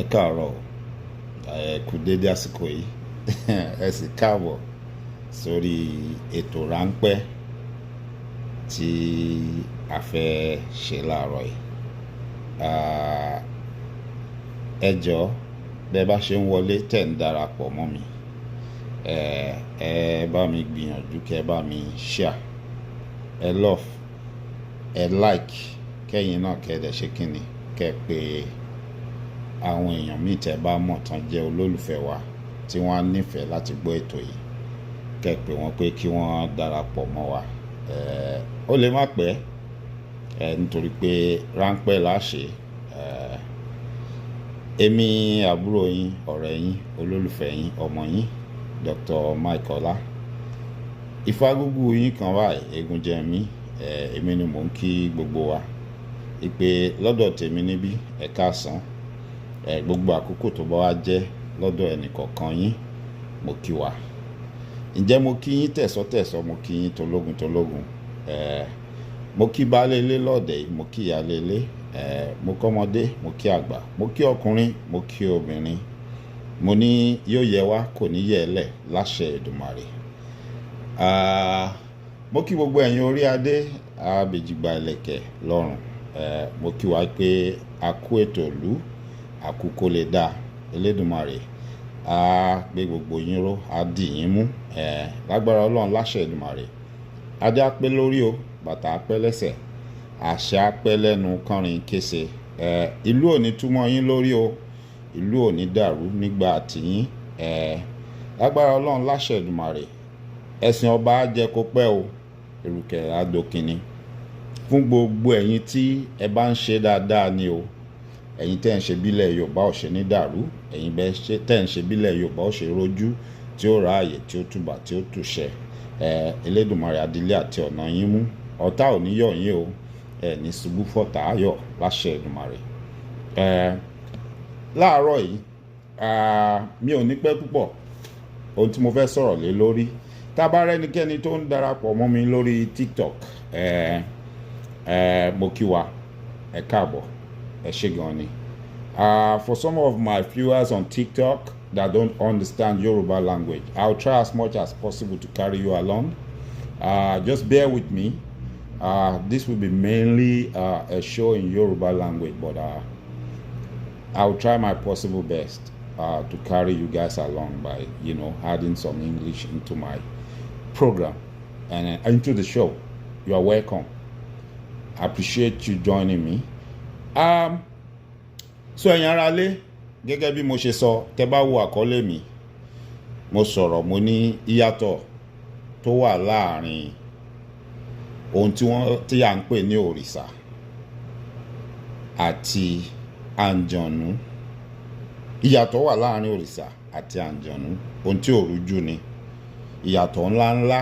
ẹ káàárọ̀ ẹ kú dédé àsìkò yìí ẹ sì káàbọ̀ sórí ètò ráńpẹ́ tí a fẹ́ ṣe láàárọ̀ yìí. Ẹ jọ̀ọ́ bẹ́ bá ṣe ń wọlé tẹ̀ ń darapọ̀ mọ́ mi, ẹ bá mi gbìyànjú kẹ́ bá mi share, ẹ love, ẹ like, kẹ́yìn náà kẹ́ dẹ̀ ṣe kíni kẹ́ pé àwọn èèyàn míì tẹ́ bá mọ̀ tán jẹ́ olólùfẹ́ wa tí wọ́n á nífẹ̀ẹ́ láti gbọ́ ètò yìí, kẹ́ pé wọ́n pé kí wọ́n darapọ̀ mọ́ wa. Ó lè má pẹ́ nítorí pé ráńpẹ́ la ṣe. Èmi àbúrò yín, ọ̀rẹ́ yín, olólùfẹ́ yín, ọmọ yín, Dr. Mike Ọlá. Ìfágúgú yín kan báyìí, egun jẹ mí, èmi ni mò ń kí gbogbo wa. Ìpè lọ́dọ̀ tèmi níbí ẹ káàsán, gbogbo àkókò tó bá wá jẹ́ lọ́dọ̀ ẹnìkọ̀ọ̀kan yín mo kí wa. Ǹjẹ́ mo kí yín tẹ̀sọ́tẹ̀sọ́, mo kí yín tológun, mo kí baálé ilé lọ́ọ̀dẹ̀ yìí, mo kí ìyálé ilé, mo kọ́mọdé, mo kí àgbà, mo kí ọkùnrin, mo kí obìnrin. Mo ní yóò yẹ wá kò ní yẹ lẹ̀ láṣẹ Èdùmàrè. Mo kí gbogbo ẹ̀yin orí adé, abèjìgbà ìlẹ̀kẹ̀ lọ́rùn. Mo kí wa pé a kú ètò ìlú, àkókò lè dá Elédùmarè á gbé gbogbo yín ró, á dì yín mú, lágbára Ọlọ́run láṣẹ Èdùmàrè. Adé á pẹ́ lórí o, bàtà á pẹ́ lẹ́sẹ̀, àṣẹ á pẹ́ lẹ́nu kánrin kése. Ìlú ò ní túmọ̀ yín lórí o, ìlú ò ní dàrú nígbà tiyín, lágbára Ọlọ́run láṣẹ Èdùmàrè. Ẹ̀sìn ọba á jẹ́ kó pẹ́ o, èrùkẹ̀ á dókínní. Fún gbogbo ẹ̀yin tí ẹ bá ń ṣe dáadáa ni o, ẹ̀yin tẹ́ ń ṣe bílẹ̀ Yorùbá ò ṣe ní dàrú, ẹ̀yin tẹ́ ń ṣe bílẹ̀ Yorùbá ò ṣe rójú, tí ó ráàyè, tí ó túbà, tí ó túṣẹ. Elédùmarè adílé àti ọ̀nà yín mú, ọ̀tá ò ní yọ̀ yín o, ní ṣubú fọ̀tá ayọ̀ láṣẹ Èdùmàrè. Láàárọ̀ yìí mi ò ní pẹ́ púpọ̀ ohun tí mo fẹ́ sọ̀rọ̀ lé lórí. Tá bá rẹ́nikẹ́ni tó ń darapọ̀ mọ́ mi lórí TikTok, mo kí wa, ẹ káàbọ̀, ẹ ṣé gan ni. For some of my viewers on TikTok that don't understand Yoruba language, I'll try as much as possible to carry you along. Just bear with me. This will be mainly a show in Yoruba language, but I'll try my possible best to carry you guys along by, adding some English into my program and into the show. You are welcome. I appreciate you joining me. So ẹ̀yin ará lé, gẹ́gẹ́ bí mo ṣe sọ, tẹ́ bá wo àkọlé mi, mo sọ̀rọ̀ mo ní ìyàtọ̀ tó wà láàrin ohun tí à ń pè ní òrìṣà àti àǹjọ̀nú. Ìyàtọ̀ wà láàrin òrìṣà àti àǹjọ̀nú, ohun tí ò rújú ni. Ìyàtọ̀ ńláńlá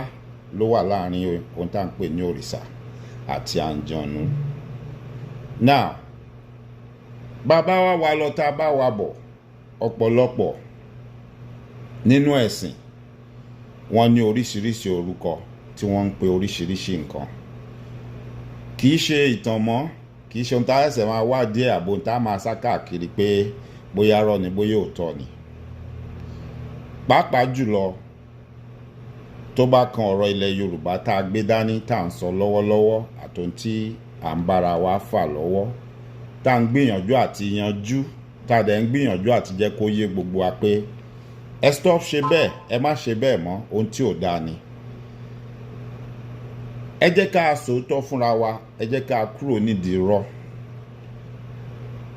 ló wà láàrin ohun tí à ń pè ní òrìṣà àti àǹjọ̀nú. Now, bàbá wa wà lọ tá bá wa bọ̀, ọ̀pọ̀lọpọ̀ nínú ẹ̀sìn wọ́n ní oríṣiríṣi orúkọ tí wọ́n ń pe oríṣiríṣi nǹkan. Kì í ṣe ìtàn mọ́, kì í ṣe ohun tá ẹsẹ̀ máa wádìí àbò tá máa sá káàkiri pé bóyá rọ́ ni bóyá òótọ́ ni. Pàápàá jùlọ tó bá kan ọ̀rọ̀ ilẹ̀ Yorùbá tá a gbé dání tá à ń sọ lọ́wọ́lọ́wọ́ àtòun tí à ń bára wa fà lọ́wọ́, tá à ń gbìyànjú àti yanjú, tá a dẹ̀ ń gbìyànjú àti jẹ́ kó yé gbogbo wa pé ẹ stop ṣe bẹ́ẹ̀, ẹ má ṣe bẹ́ẹ̀ mọ́, ohun tí ò dáa ni. Ẹ jẹ́ ká sòótọ́ fúnra wa, ẹ jẹ́ ká kúrò nídìí irọ́.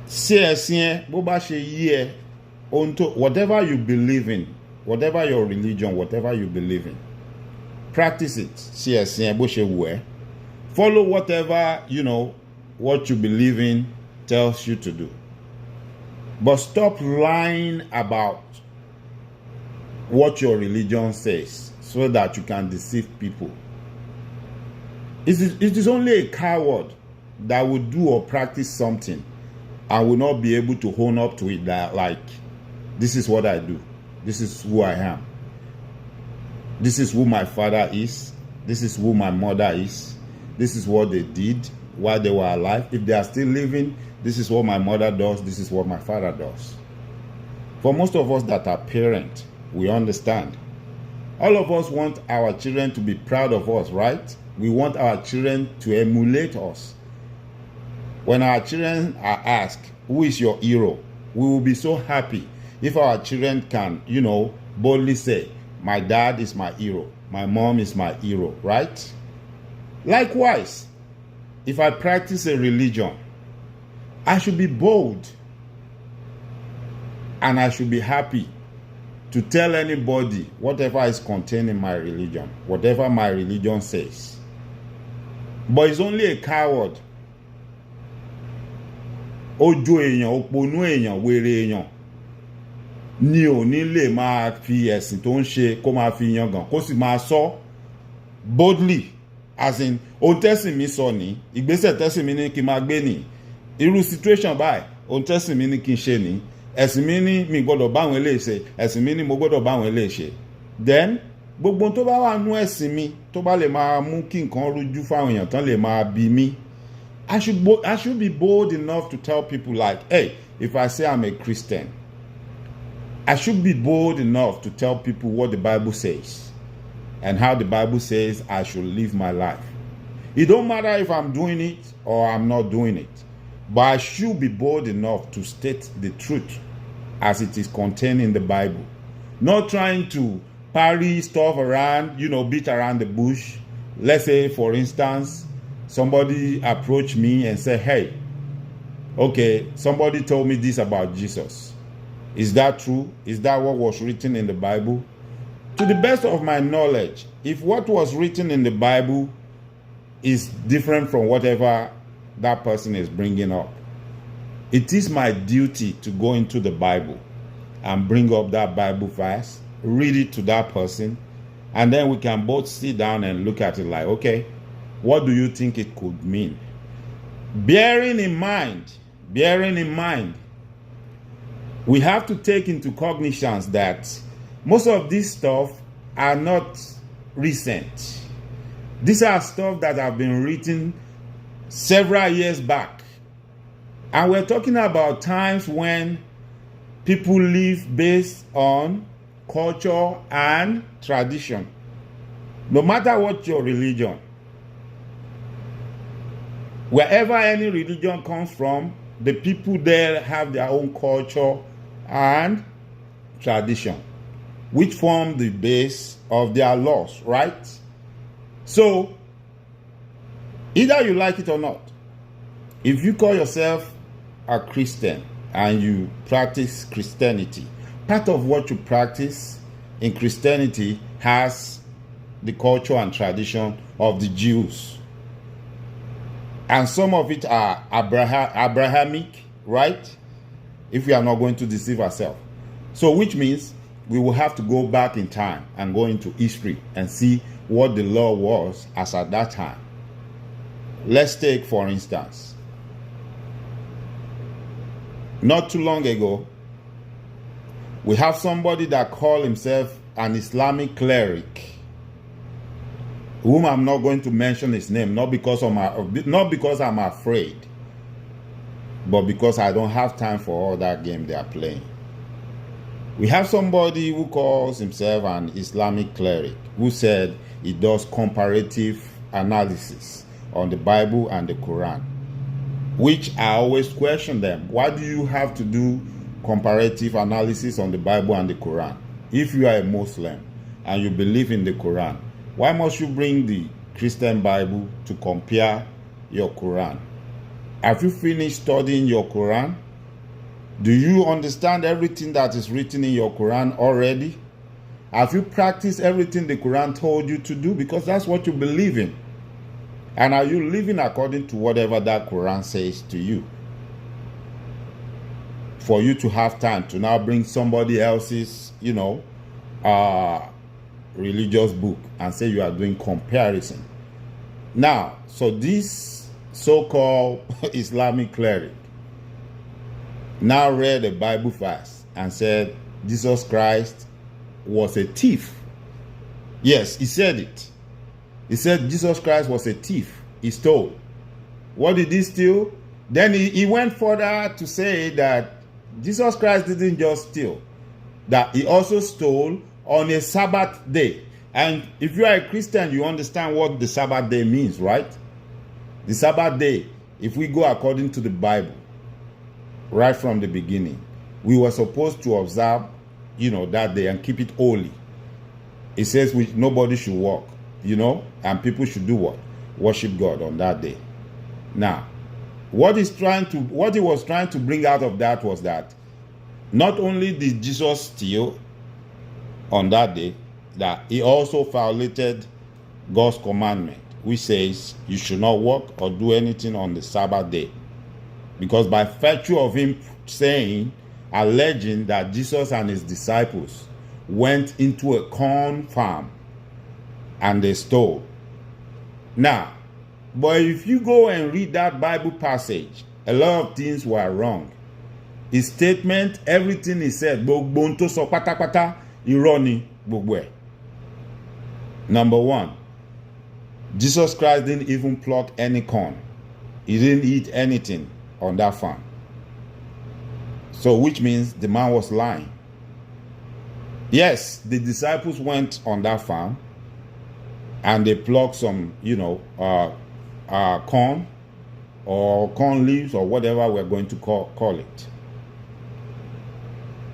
Sí ẹ̀sìn ẹ bó bá ṣe yí ẹ, ohun tó whatever you believe in, whatever your religion, whatever you believe in, practice it. Sí ẹ̀sìn ẹ bó ṣe wù ẹ́. Follow whatever what you believe in tells you to do. But stop lying about what your religion says so that you can deceive people. It is only a coward that will do or practice something and will not be able to own up to it, that like, this is what I do, this is who I am, this is who my father is, this is who my mother is, this is what they did while they were alive. If they are still living, this is what my mother does, this is what my father does. For most of us that are parents, we understand. All of us want our children to be proud of us, right? We want our children to emulate us. When our children are asked, who is your hero? We will be so happy if our children can, boldly say, my dad is my hero. My mom is my hero, right? Likewise, if I practice a religion, I should be bold and I should be happy to tell anybody whatever is contained in my religion, whatever my religion says. But it's only a coward, ojo èèyàn, òpònú èèyàn, wèrè èèyàn ni ò ní lè máa fi ẹ̀sìn tó ń ṣe kó máa fi yangàn kó sì máa sọ boldly, as in ohun tẹ́sìn mi sọ ní, ìgbésẹ̀ tẹ́sìn mi ní kí n máa gbé ní, irú situation báyìí ohun tẹ́sìn mi ní kí n ṣe ní, ẹ̀sìn mi ní mi gbọ́dọ̀ báwọn eléyìí ṣe, ẹ̀sìn mi ní mo gbọ́dọ̀ báwọn eléyìí ṣe. Then gbogbo tó bá wà nú ẹ̀sìn mi tó bá lè máa mú kí nǹkan rújú fáwọn èèyàn tán lè máa bí mi, I should be bold enough to tell people like, hey, if I say I'm a Christian, I should be bold enough to tell people what the Bible says and how the Bible says I should live my life. It don't matter if I'm doing it or I'm not doing it, but I should be bold enough to state the truth as it is contained in the Bible. Not trying to parry stuff around, beat around the bush. Let's say, for instance, somebody approached me and said, hey, okay, somebody told me this about Jesus. Is that true? Is that what was written in the Bible? To the best of my knowledge, if what was written in the Bible is different from whatever that person is bringing up, it is my duty to go into the Bible and bring up that Bible verse, read it to that person, and then we can both sit down and look at it like, okay, what do you think it could mean? Bearing in mind, we have to take into cognizance that most of this stuff are not recent. These are stuff that have been written several years back. And we're talking about times when people live based on culture and tradition. No matter what your religion, wherever any religion comes from, the people there have their own culture and tradition, which form the base of their laws, right? So, either you like it or not, if you call yourself a Christian and you practice Christianity, part of what you practice in Christianity has the culture and tradition of the Jews. And some of it are Abrahamic, right? If we are not going to deceive ourselves. So which means we will have to go back in time and go into history and see what the law was as at that time. Let's take, for instance, not too long ago, we have somebody that called himself an Islamic cleric, whom I'm not going to mention his name, not because I'm afraid, but because I don't have time for all that game they are playing. We have somebody who calls himself an Islamic cleric, who said he does comparative analysis on the Bible and the Quran, which I always question them. Why do you have to do comparative analysis on the Bible and the Quran? If you are a Muslim and you believe in the Quran, why must you bring the Christian Bible to compare your Quran? Have you finished studying your Quran? Do you understand everything that is written in your Quran already? Have you practiced everything the Quran told you to do? Because that's what you believe in. And are you living according to whatever that Quran says to you? For you to have time to now bring somebody else's, religious book and say you are doing comparison. Now, so this so-called Islamic cleric now read a Bible verse and said Jesus Christ was a thief. Yes, he said it. He said Jesus Christ was a thief. He stole. What did he steal? Then he went further to say that Jesus Christ didn't just steal, that he also stole on a Sabbath day. And if you are a Christian, you understand what the Sabbath day means, right? The Sabbath day, if we go according to the Bible, right from the beginning, we were supposed to observe, that day and keep it holy. It says nobody should work, and people should do what? Worship God on that day. Now, what he was trying to bring out of that was that not only did Jesus steal on that day, that he also violated God's commandment, which says you should not work or do anything on the Sabbath day. Because by virtue of him alleging that Jesus and his disciples went into a corn farm and they stole. Now, but if you go and read that Bible passage, a lot of things were wrong. His statement, everything he said, number one, Jesus Christ didn't even pluck any corn. He didn't eat anything on that farm. So which means the man was lying. Yes, the disciples went on that farm and they plucked some, corn or corn leaves or whatever we're going to call it.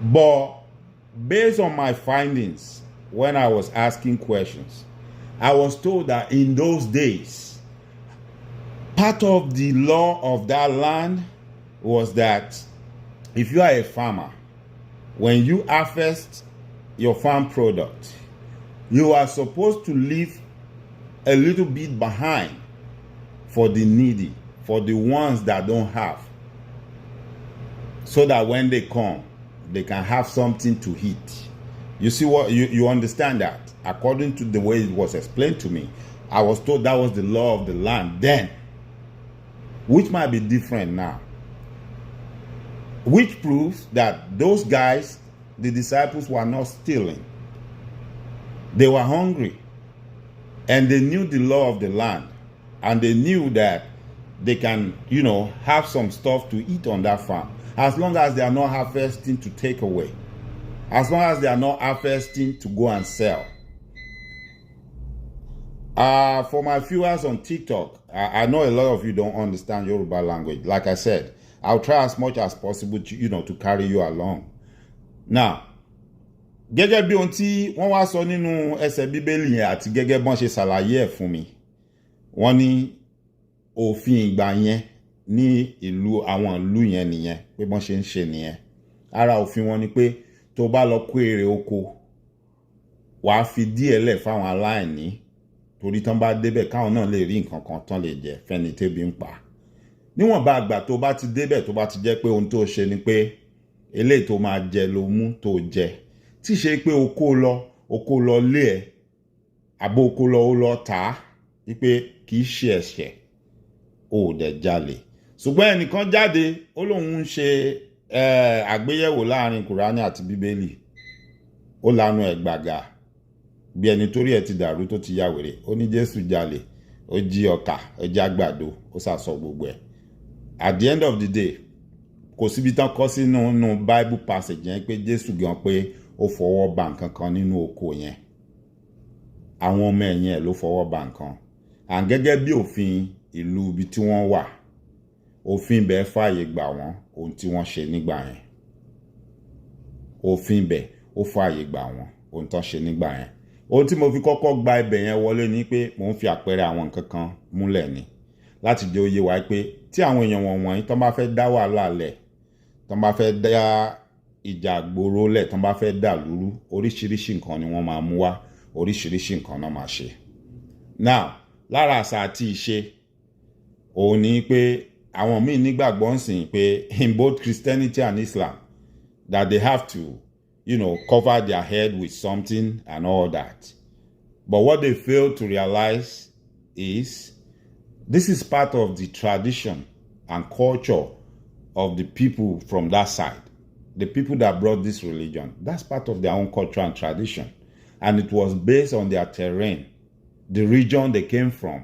But based on my findings, when I was asking questions, I was told that in those days, part of the law of that land was that if you are a farmer, when you harvest your farm product, you are supposed to leave a little bit behind for the needy, for the ones that don't have, so that when they come, they can have something to eat. You see what you understand that? According to the way it was explained to me, I was told that was the law of the land then, which might be different now. Which proves that those guys, the disciples, were not stealing. They were hungry. And they knew the law of the land. And they knew that they can, have some stuff to eat on that farm. As long as they are not harvesting to take away. As long as they are not harvesting to go and sell. For my viewers on TikTok, I know a lot of you don't understand Yoruba language. Like I said, I'll try as much as possible to, to carry you along. Now, gẹ́gẹ́ bí ohun tí wọ́n wá sọ nínú ẹsẹ̀ Bíbélì yẹn àti gẹ́gẹ́ bọ́n ṣe ṣàlàyé ẹ̀ fún mi, wọ́n ní òfin ìgbà yẹn ní àwọn ìlú yẹn nìyẹn, pé bọ́n ṣe ń ṣe nìyẹn. Ara òfin wọn ni pé tó bá lọ kó èrè oko, wàá fi díẹ̀ lẹ̀ fáwọn aláìní, torí tán bá débẹ̀ káwọn náà lè rí nǹkan kan tán lè jẹ fẹ́ni tébi ń pa. Níwọ̀n bá àgbà tó bá ti débẹ̀ tó bá ti jẹ́ pé ohun tó ṣe ni pé eléyìí tó máa jẹ ló mú tó jẹ, tí ṣe pé oko lọ lé ẹ àbó oko lọ ó lọ tà á, wípé kì í ṣe ẹ̀ṣẹ̀ ó dẹ̀ jalè. Ṣùgbọ́n ẹnìkan jáde ó lóun ń ṣe àgbéyẹ̀wò láàrin Kùránì àti Bíbélì, ó lanu ẹ̀ gbàgà bí ẹni torí ẹ̀ ti dàrú tó ti ya wèrè, ó ní Jésù jalè, ó jí ọkà, ó já àgbàdo, ó sàsọ gbogbo ẹ̀. At the end of the day, kò síbi tán kọ sínú Bible passage yẹn pé Jésù gan pé ó fọwọ́ bà nǹkan kan nínú oko yẹn. Àwọn ọmọ ẹ̀yìn ẹ̀ ló fọwọ́ bà nǹkan. And gẹ́gẹ́ bí òfin ìlú ibi tí wọ́n wà, òfin bẹ́ẹ̀ fààyè gbà wọ́n ohun tí wọ́n ṣe nígbà yẹn. Òfin bẹ́ẹ̀ ó fààyè gbà wọ́n ohun tán ṣe nígbà yẹn. Ohun tí mo fi kọ́kọ́ gba ibẹ̀ yẹn wọlé ni pé mò ń fi àpẹẹrẹ àwọn nǹkan kan múlẹ̀ ni, láti jẹ́ ó yé wa pé tí àwọn èèyàn wọ̀nyí tán bá fẹ́ dá wàhálà lẹ̀, tán bá fẹ́ dá ìjà gbòòrò lẹ̀, tán bá fẹ́ dà lúrú, oríṣiríṣi nǹkan ni wọ́n máa mú wá, oríṣiríṣi nǹkan náà máa ṣe. Now, lára àṣà àti ìṣe òun ni pé àwọn míì nígbàgbọ́ ń sìn pé in both Christianity and Islam that they have to, cover their head with something and all that. But what they fail to realize is this is part of the tradition and culture of the people from that side. The people that brought this religion, that's part of their own culture and tradition. And it was based on their terrain, the region they came from,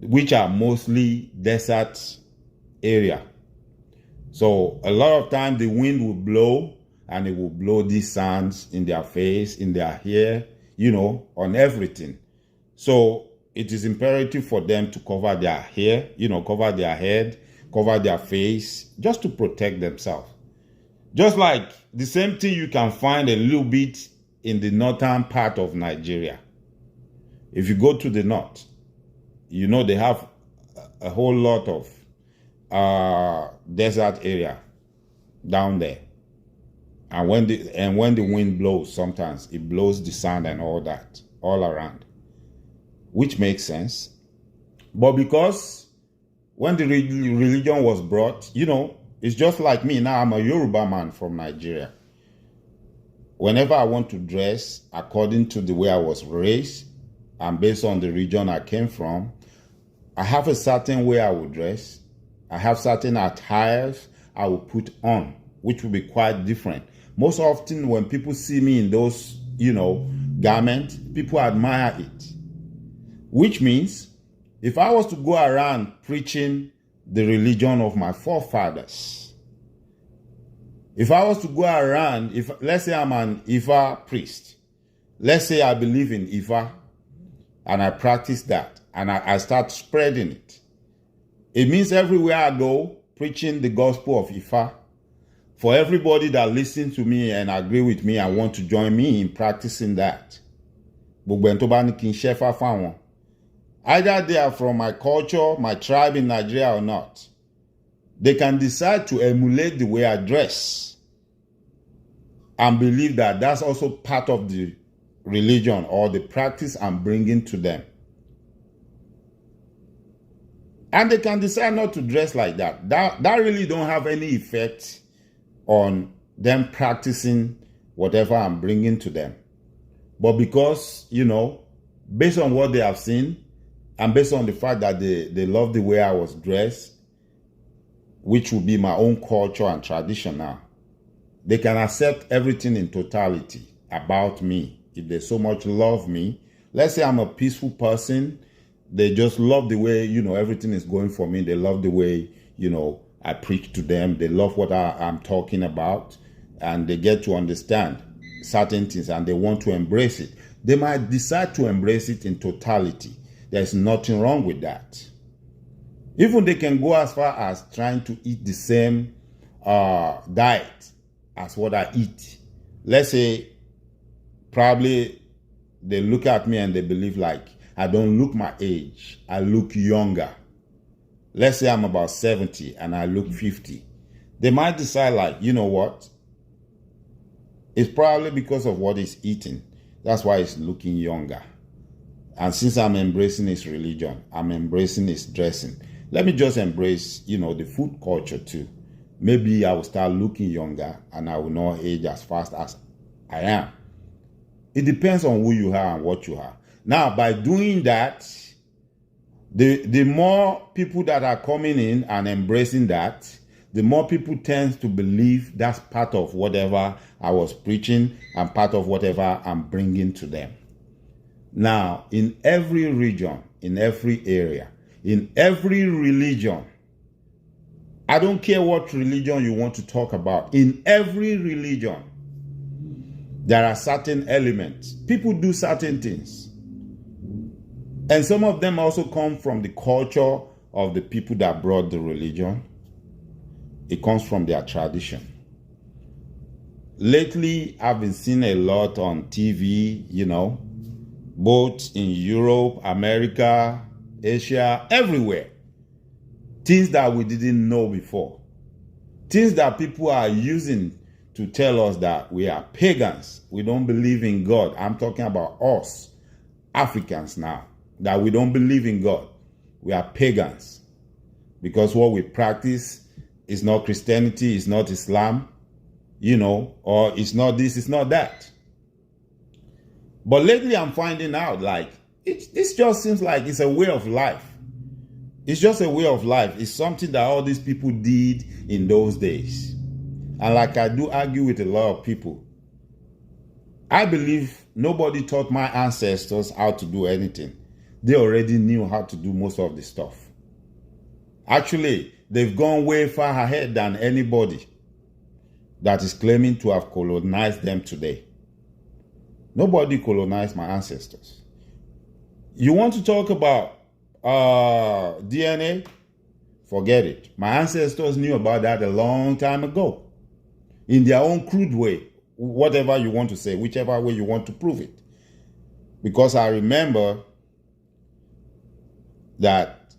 which are mostly desert area. So a lot of times the wind will blow and it will blow these sounds in their face, in their hair, on everything. So it is imperative for them to cover their hair, cover their head, cover their face, just to protect themselves. Just like the same thing you can find a little bit in the northern part of Nigeria. If you go to the north, they have a whole lot of desert area down there. And when the wind blows, sometimes it blows the sand and all that all around, which makes sense. But because when the religion was brought, it's just like me now. I'm a Yoruba man from Nigeria. Whenever I want to dress according to the way I was raised and based on the region I came from, I have a certain way I will dress. I have certain attires I will put on, which will be quite different. Most often when people see me in those, garments, people admire it. Which means if I was to go around preaching the religion of my forefathers, if I was to go around, let's say I'm an Ifa priest, let's say I believe in Ifa and I practice that and I start spreading it, it means everywhere I go preaching the gospel of Ifa, for everybody that listens to me and agree with me and want to join me in practicing that, either they are from my culture, my tribe in Nigeria or not, they can decide to emulate the way I dress and believe that that's also part of the religion or the practice I'm bringing to them. And they can decide not to dress like that. That really don't have any effect on them practicing whatever I'm bringing to them. But because, based on what they have seen, and based on the fact that they love the way I was dressed, which will be my own culture and tradition now, they can accept everything in totality about me. If they so much love me, let's say I'm a peaceful person, they just love the way, everything is going for me. They love the way, I preach to them. They love what I'm talking about, and they get to understand certain things and they want to embrace it. They might decide to embrace it in totality. There's nothing wrong with that. Even they can go as far as trying to eat the same diet as what I eat. Let's say probably they look at me and they believe like I don't look my age. I look younger. Let's say I'm about 70 and I look 50. They might decide like, you know what? It's probably because of what he's eating. That's why he's looking younger. And since I'm embracing his religion, I'm embracing his dressing, let me just embrace, the food culture too. Maybe I will start looking younger and I will not age as fast as I am. It depends on who you are and what you are. Now, by doing that, the more people that are coming in and embracing that, the more people tend to believe that's part of whatever I was preaching and part of whatever I'm bringing to them. Now, in every region, in every area, in every religion, I don't care what religion you want to talk about, in every religion, there are certain elements. People do certain things. And some of them also come from the culture of the people that brought the religion. It comes from their tradition. Lately, I've been seeing a lot on TV, both in Europe, America, Asia, everywhere. Things that we didn't know before. Things that people are using to tell us that we are pagans. We don't believe in God. I'm talking about us, Africans now, that we don't believe in God. We are pagans. Because what we practice is not Christianity, it's not Islam, or it's not this, it's not that. But lately I'm finding out like, this just seems like it's a way of life. It's just a way of life. It's something that all these people did in those days. And like I do argue with a lot of people, I believe nobody taught my ancestors how to do anything. They already knew how to do most of the stuff. Actually, they've gone way far ahead than anybody that is claiming to have colonized them today. Nobody colonized my ancestors. You want to talk about DNA? Forget it. My ancestors knew about that a long time ago. In their own crude way, whatever you want to say, whichever way you want to prove it. Because I remember that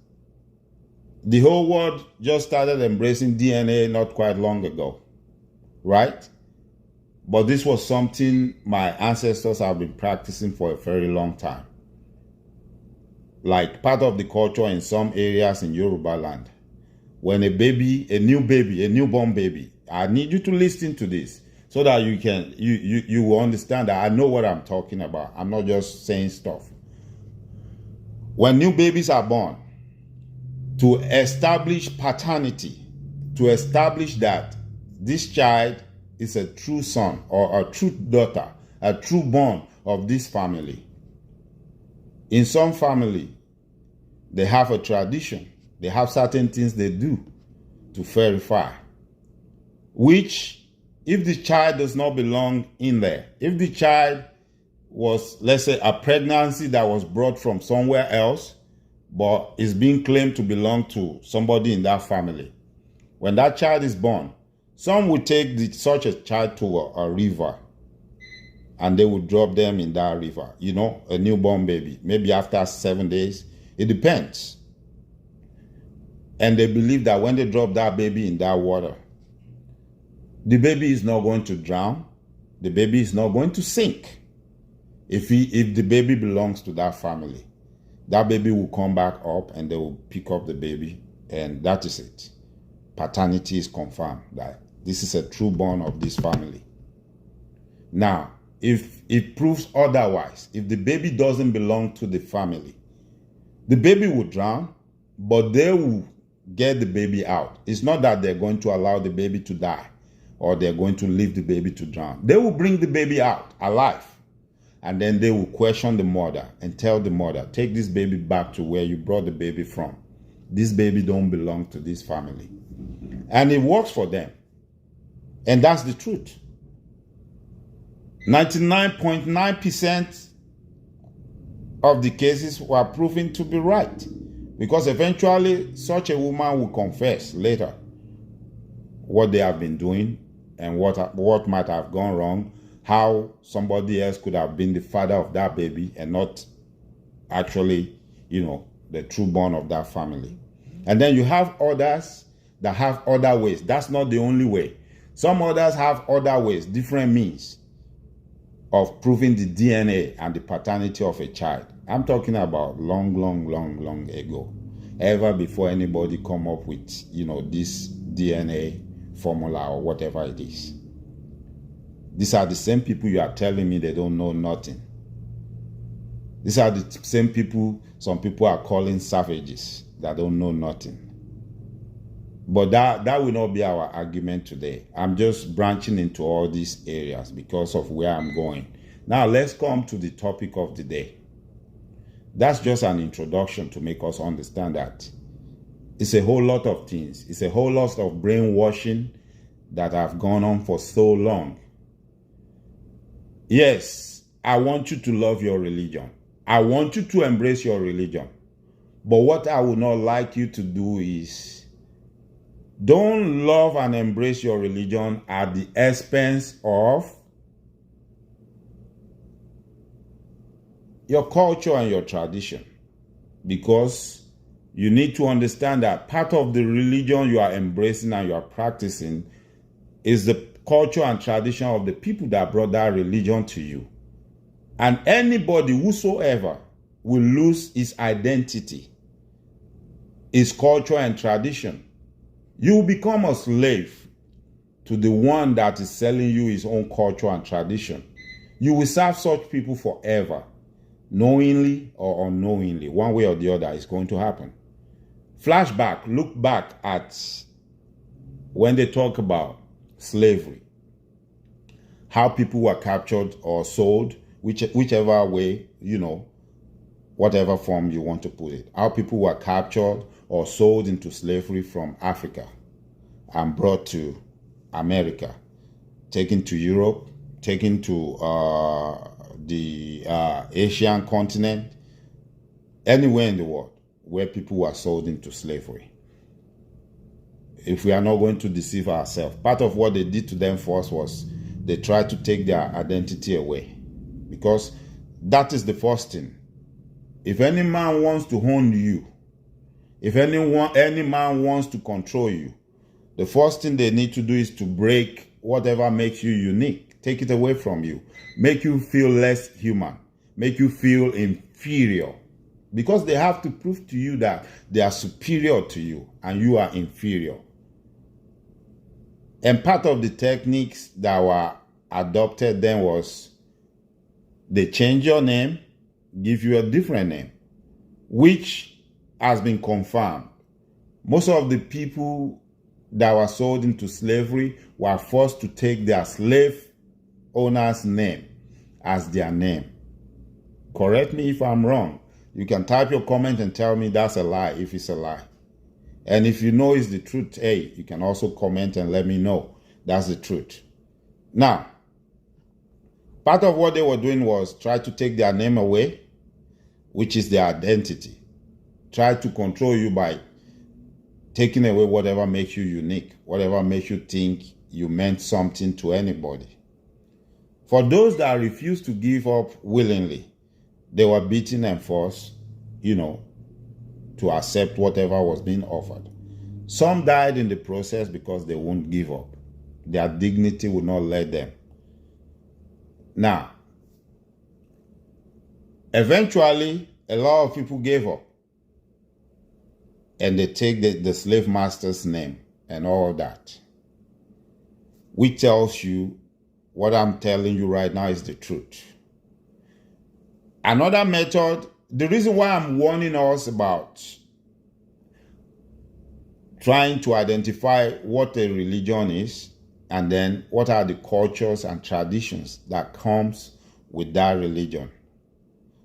the whole world just started embracing DNA not quite long ago, right? But this was something my ancestors have been practicing for a very long time. Like part of the culture in some areas in Yoruba land. When a newborn baby, I need you to listen to this so that you will understand that I know what I'm talking about. I'm not just saying stuff. When new babies are born, to establish paternity, to establish that this child is a true son or a true daughter, a true born of this family. In some family, they have a tradition. They have certain things they do to verify, which if the child does not belong in there, if the child was, let's say, a pregnancy that was brought from somewhere else, but is being claimed to belong to somebody in that family, when that child is born, some would take such a child to a river and they would drop them in that river. You know, a newborn baby, maybe after 7 days. It depends. And they believe that when they drop that baby in that water, the baby is not going to drown. The baby is not going to sink. If the baby belongs to that family, that baby will come back up and they will pick up the baby, and that is it. Paternity is confirmed that this is a true born of this family. Now, if it proves otherwise, if the baby doesn't belong to the family, the baby will drown, but they will get the baby out. It's not that they're going to allow the baby to die or they're going to leave the baby to drown. They will bring the baby out alive, and then they will question the mother and tell the mother, take this baby back to where you brought the baby from. This baby don't belong to this family. And it works for them. And that's the truth. 99.9% of the cases were proven to be right, because eventually such a woman will confess later what they have been doing and what might have gone wrong, how somebody else could have been the father of that baby and not actually, the true born of that family. And then you have others that have other ways. That's not the only way. Some others have other ways, different means of proving the DNA and the paternity of a child. I'm talking about long ago, ever before anybody come up with, this DNA formula or whatever it is. These are the same people you are telling me they don't know nothing. These are the same people some people are calling savages that don't know nothing. But that will not be our argument today. I'm just branching into all these areas because of where I'm going. Now let's come to the topic of the day. That's just an introduction to make us understand that it's a whole lot of things. It's a whole lot of brainwashing that have gone on for so long. Yes, I want you to love your religion. I want you to embrace your religion. But what I would not like you to do is don't love and embrace your religion at the expense of your culture and your tradition. Because you need to understand that part of the religion you are embracing and you are practicing is the culture and tradition of the people that brought that religion to you. And anybody whosoever will lose his identity, his culture and tradition, you will become a slave to the one that is selling you his own culture and tradition. You will serve such people forever, knowingly or unknowingly. One way or the other is going to happen. Flashback, look back at when they talk about slavery, how people were captured or sold, whichever way, whatever form you want to put it. How people were captured or sold into slavery from Africa and brought to America, taken to Europe, taken to the Asian continent, anywhere in the world where people were sold into slavery. If we are not going to deceive ourselves, part of what they did to them first was they tried to take their identity away, because that is the first thing. If any man wants to own you, if any man wants to control you, the first thing they need to do is to break whatever makes you unique, take it away from you, make you feel less human, make you feel inferior, because they have to prove to you that they are superior to you and you are inferior. And part of the techniques that were adopted then was they change your name, give you a different name, which has been confirmed. Most of the people that were sold into slavery were forced to take their slave owner's name as their name. Correct me if I'm wrong. You can type your comment and tell me that's a lie if it's a lie. And if you know it's the truth, hey, you can also comment and let me know that's the truth. Now, part of what they were doing was try to take their name away, which is their identity. Try to control you by taking away whatever makes you unique, whatever makes you think you meant something to anybody. For those that refused to give up willingly, they were beaten and forced, to accept whatever was being offered. Some died in the process because they won't give up. Their dignity would not let them. Now, eventually, a lot of people gave up. And they take the slave master's name and all that. Which tells you what I'm telling you right now is the truth. Another method, the reason why I'm warning us about trying to identify what a religion is and then what are the cultures and traditions that comes with that religion,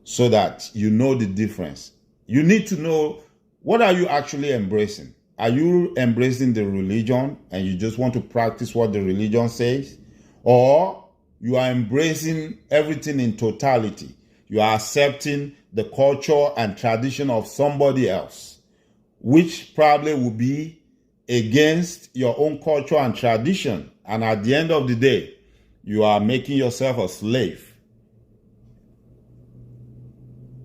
so that you know the difference. You need to know, what are you actually embracing? Are you embracing the religion and you just want to practice what the religion says? Or you are embracing everything in totality? You are accepting the culture and tradition of somebody else, which probably will be against your own culture and tradition. And at the end of the day, you are making yourself a slave.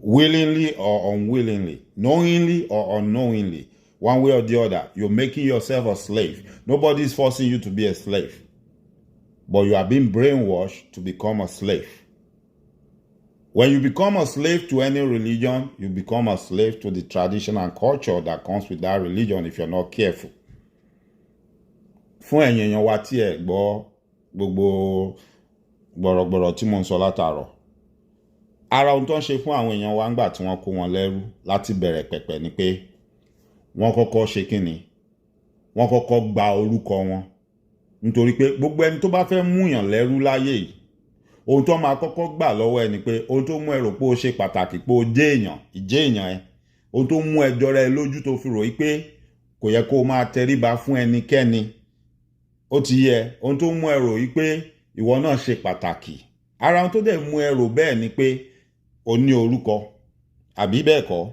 Willingly or unwillingly, knowingly or unknowingly, one way or the other, you're making yourself a slave. Nobody is forcing you to be a slave, but you are being brainwashed to become a slave. When you become a slave to any religion, you become a slave to the tradition and culture that comes with that religion if you're not careful. Fún ẹ̀yin èèyàn wa tí ẹ gbọ́ gbogbo gbọ̀rọ̀gbọ̀rọ̀ tí mo ń sọ látàárọ̀. Ara ohun tó ń ṣe fún àwọn èèyàn wa ńgbà tí wọ́n kó wọn lẹ́rú láti bẹ̀rẹ̀ pẹ̀pẹ̀ ni pé wọ́n kọ́kọ́ ṣe kíni? Wọ́n kọ́kọ́ gba orúkọ wọn. Nítorí pé gbogbo ẹni tó bá fẹ́ múyàn lẹ́rú láyé yìí, ohun tó máa kọ́kọ́ gbà lọ́wọ́ ẹni pé ohun tó mú ẹ rò pé ó ṣe pàtàkì, pé ó jẹ́ èèyàn, ìjẹ́ èèyàn ẹ, ohun tó mú ẹ jọra ẹ lójú tó fi rò yí pé kò yẹ kó máa tẹríba fún ẹnikẹ́ni. Ó ti yẹ, ohun tó mú ẹ rò yí pé ìwọ náà ṣe pàtàkì. Ara ohun tó dẹ̀ mú ẹ rò bẹ́ẹ̀ ni pé o ní orúkọ, àbí bẹ́ẹ̀ kọ́?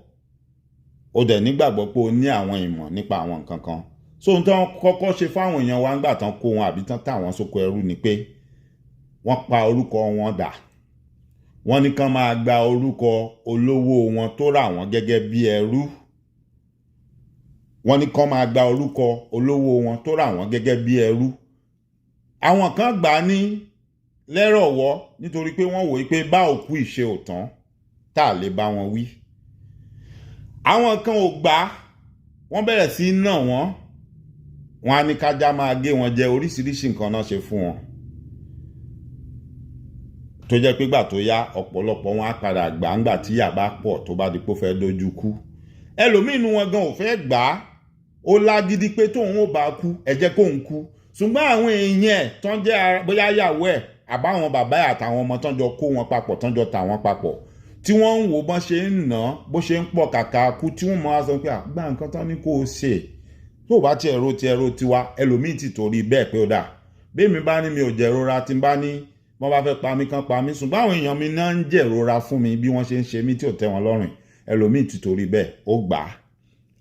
O dẹ̀ nígbàgbọ́ pé o ní àwọn ìmọ̀ nípa àwọn nǹkan kan. So ohun tó kọ́kọ́ ṣe fáwọn èèyàn wa ńgbà tán kó wọn àbí tán táwọn sóko ẹrú ni pé wọ́n pa orúkọ wọn dà. Wọ́n ní kán máa gba orúkọ olówó wọn tó rà wọ́n gẹ́gẹ́ bí ẹrú. Wọ́n ní kán máa gba orúkọ olówó wọn tó rà wọ́n gẹ́gẹ́ bí ẹrú. Àwọn kan gbà ní lẹ́rọ̀wọ́ nítorí pé wọ́n wòó pé bá òkú ìṣe òtán tá lè bá wọn wí. Àwọn kan ò gbà, wọ́n bẹ̀rẹ̀ sí nà wọ́n. Wọ́n á ní kájá máa gé wọn jẹ, oríṣiríṣi nǹkan náà ṣe fún wọn. Tó jẹ́ pé gbà tó yá ọ̀pọ̀lọpọ̀ wọn á padà gbà ńgbà tí ìyà bá pọ̀ tó bá di pé ó fẹ́ dojú kú. Ẹlòmíì nínú wọn gan ò fẹ́ gbà á. Ó lágídí pé tóun ò bá kú, ẹ jẹ́ kóun kú. Ṣùgbọ́n àwọn èèyàn ẹ̀ tán jẹ́ bóyá yàwó ẹ̀ àbáwọn bàbá ẹ̀ àtàwọn ọmọ tán jọ kó wọn papọ̀, tán jọ tà wọ́n papọ̀, tí wọ́n ń wò bọ́n ṣe ń ná bó ṣe ń pọ̀ kàkà kú tí wọ́n máa sọ pé àgbà nǹkan tán ní kó o ṣe tó bá ti ẹ̀rọ tiwa ẹlòmíì ti torí bẹ́ẹ̀ pé ó dà bí mi bá ní mi ò jẹ̀rora tí n bá ní wọ́n bá fẹ́ pa mí kán pa mí ṣùgbọ́n àwọn èèyàn mi náà ń jẹ̀rora fún mi bí wọ́n ṣe ń ṣe mí tí ò tẹ́ wọn lọ́rùn ẹlòmíì ti torí bẹ́ẹ̀ ó gbà á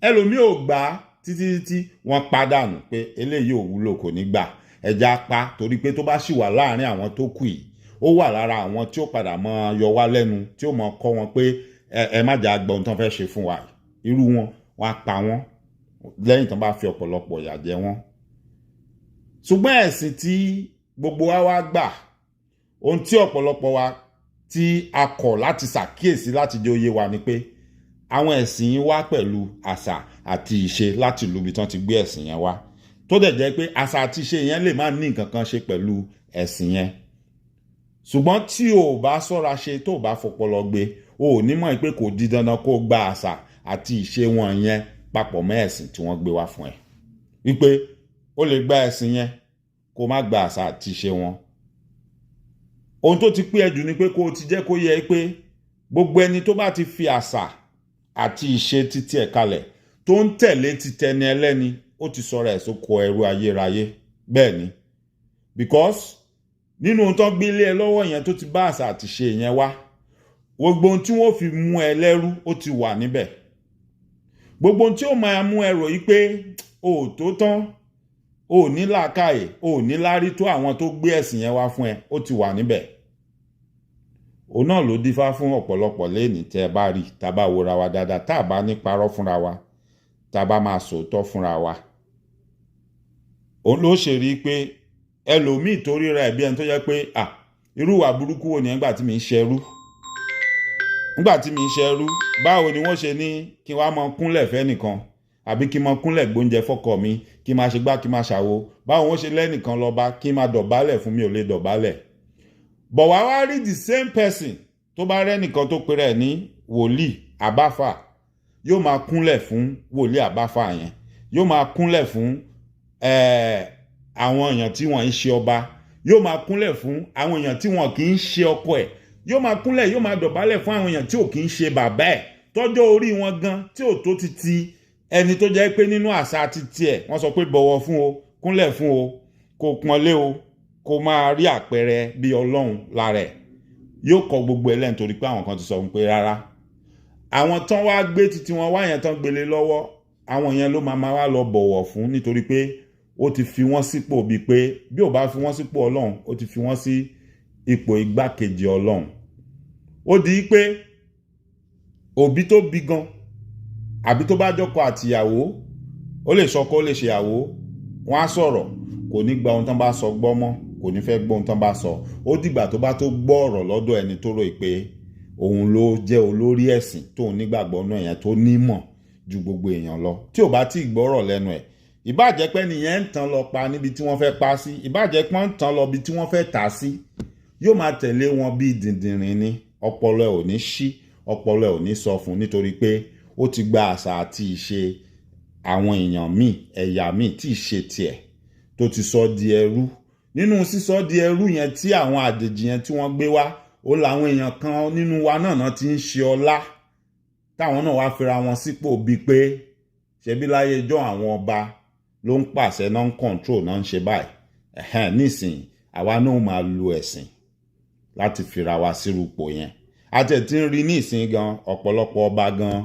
ẹlòmíì ò gbà á títí wọ́n pàdánù pé eléyìí ò wúlò kò ní gbà ẹja pa torí pé tó bá sì wà láàrin àwọn tó kù yìí ó wà lára àwọn tí ó padà máa yọ wá lẹ́nu tí ó máa kọ́ wọn pé ẹ má jà gbọ́n tán fẹ́ ṣe fún wa irú wọn wọ́n á pa wọ́n lẹ́yìn tán bá fi ọ̀pọ̀lọpọ̀ ìyà jẹ wọ́n. ṣùgbọ́n ẹ̀sìn tí gbogbo wa wá gbà ohun tí ọ̀pọ̀lọpọ̀ wa tí a kọ̀ láti ṣàkíyèsí láti jẹ́ òye wa ni pé àwọn ẹ̀sìn yìí wá pẹ̀lú àṣà àti ìṣe láti ìlú ibi tán ti gbé ẹ̀sìn yẹn wá tó dẹ̀ jẹ́ pé àṣà àti ìṣe yẹn lè má ní nǹkan kan ṣe pẹ̀lú ẹ̀sìn yẹn ṣùgbọ́n tí o bá ṣọ́ra ṣe tó bá fọpọlọ gbé o ò ní mọ̀ pé kò di dandan kó gba àṣà àti ìṣe wọn yẹn papọ̀ mọ́ ẹ̀sìn tí wọ́n gbé wá fún ẹ wípé o lè gba ẹ̀sìn yẹn kó má gba àṣà àti ìṣe wọn. ohun tó ti pé ẹ jù ni pé kó o ti jẹ́ kó yẹ pé gbogbo ẹni tó bá ti fi àṣà àti ìṣe títí ẹ̀ kalẹ̀ tó ń tẹ̀lé ti tẹni ẹlẹ́ni ó ti sọ̀rọ̀ ẹ̀ sóko ẹrú ayérayé bẹ́ẹ̀ ni because nínú ohun tó gbé lé ẹ lọ́wọ́ yẹn tó ti bá àṣà àti ìṣe yẹn wá gbogbo ohun tí wọ́n fi mú ẹ lẹ́rú ó ti wà níbẹ̀ gbogbo ohun tí ó máa mú ẹ rò yí pé o ò tó tán o ò ní làákàyè o ò ní lárí tó àwọn tó gbé ẹ̀sìn yẹn wá fún ẹ ó ti wà níbẹ̀ òun náà ló dífá fún ọ̀pọ̀lọpọ̀ léèní tẹ́ ẹ bá rí tá a bá wòra wa dáadáa tá a bá ní parọ́ fúnra wa tá a bá máa sòótọ́ fúnra wa òun ló ṣe rí i pé ẹlòmíì torí ra ẹ̀bí ẹni tó jẹ́ pé irú ìwà burúkú wo ni nígbà tí mi ń ṣerú báwo ni wọ́n ṣe ní kí n wá mọ kúnlẹ̀ fẹ́ nìkan àbí kí n mọ kúnlẹ̀ gbóúnjẹ fọ́kọ mi kí n máa ṣe gbá kí n máa ṣàwo báwo wọ́n ṣe lẹ́nìkan lọ́ba kí n máa dọ̀bálẹ̀ fún mi ò lè dọ̀bálẹ̀ but wá rí the same person tó bá rẹ́nìkan tó pèrè ní wòlíì àbáfà yóò máa kúnlẹ̀ fún wòlíì àbáfà yẹn yóò máa kúnlẹ̀ fún àwọn èèyàn tí wọ́n ń ṣe ọba yóò máa kúnlẹ̀ fún àwọn èèyàn tí wọ́n kì í ṣe ọkọ ẹ̀ yóò máa kúnlẹ̀ yóò máa dọ̀bálẹ̀ fún àwọn èèyàn tí ò kì í ṣe bàbá ẹ̀ tọ́jọ́ orí wọn gan tí ò tó ti ẹni tó jẹ́ pé nínú àṣà titi ẹ̀ wọ́n sọ pé bọ̀wọ̀ fún o kúnlẹ̀ fún o kò pọ́nlé o kò máa rí àpẹẹrẹ bí ọlọ́run lára ẹ̀ yóò kọ gbogbo ẹ̀ lẹ́yìn torí pé àwọn kan ti sọ pé rárá àwọn tán wá gbé titi wọn wá yẹn tán gbélé lọ́wọ́ àwọn yẹn ló máa wá lọ bọ̀wọ̀ fún nítorí pé ó ti fi wọ́n sípò bíi pé bí ò bá fi wọ́n sípò ọlọ́run ó ti fi wọ́n sí ipò igbákejì ọlọ́run ó di pé òbí tó bí gan àbí tó bá jọkọ àtìyàwó ó lè sọkọ ó lè ṣèyàwó wọ́n á sọ̀rọ̀ kò ní gba ohun tán bá sọ gbọ́ mọ́ kò ní fẹ́ gbọ́ ohun tán bá sọ ó dìgbà tó bá tó gbọ́ ọ̀rọ̀ lọ́dọ̀ ẹni tó rò pé òun ló jẹ́ olórí ẹ̀sìn tóun nígbàgbọ́ náà yẹn tó nímọ̀ ju gbogbo èèyàn lọ tí ò bá tí ì gbọ́rọ̀ lẹ́nu ẹ̀ ìbájẹ́ pé nìyẹn ń tàn lọ pa níbi tí wọ́n fẹ́ pa sí ìbájẹ́ pé ń tàn lọ bí tí wọ́n fẹ́ tà sí yóò máa tẹ̀lé wọn bí dìndìnrín ni ọpọlọ ẹ̀ ò ní ṣí ọpọlọ ẹ̀ ò ní sọ fún nítorí pé ó ti gba àṣà àti ìṣe àwọn èèyàn míì ẹ̀yà míì tí ì ṣe tiẹ̀ tó ti sọ di ẹrú nínú sísọ di ẹrú yẹn tí àwọn àjèjì yẹn tí wọ́n gbé wá ó làwọn èèyàn kan nínú wa náà ti ń ṣe ọlá táwọn náà wá fira wọn sípò bíi pé ṣebí láyé ijọ́ àwọn ọba ló ń pàṣẹ náà ń control náà ń ṣe báyìí nísìnyí àwa náà máa lo ẹ̀sìn láti fira wa sírúpò yẹn àtẹ̀tí ń rí nísìnyí gan ọ̀pọ̀lọpọ̀ ọba gan